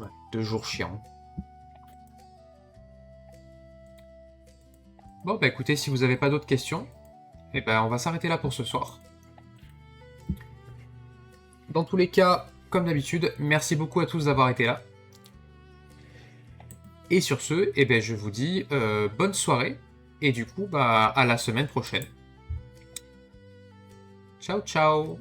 Ouais, 2 jours chiants. Bon, bah écoutez, si vous n'avez pas d'autres questions, eh ben, on va s'arrêter là pour ce soir. Dans tous les cas, comme d'habitude, merci beaucoup à tous d'avoir été là. Et sur ce, eh ben, je vous dis bonne soirée, et du coup, bah, à la semaine prochaine. Ciao, ciao!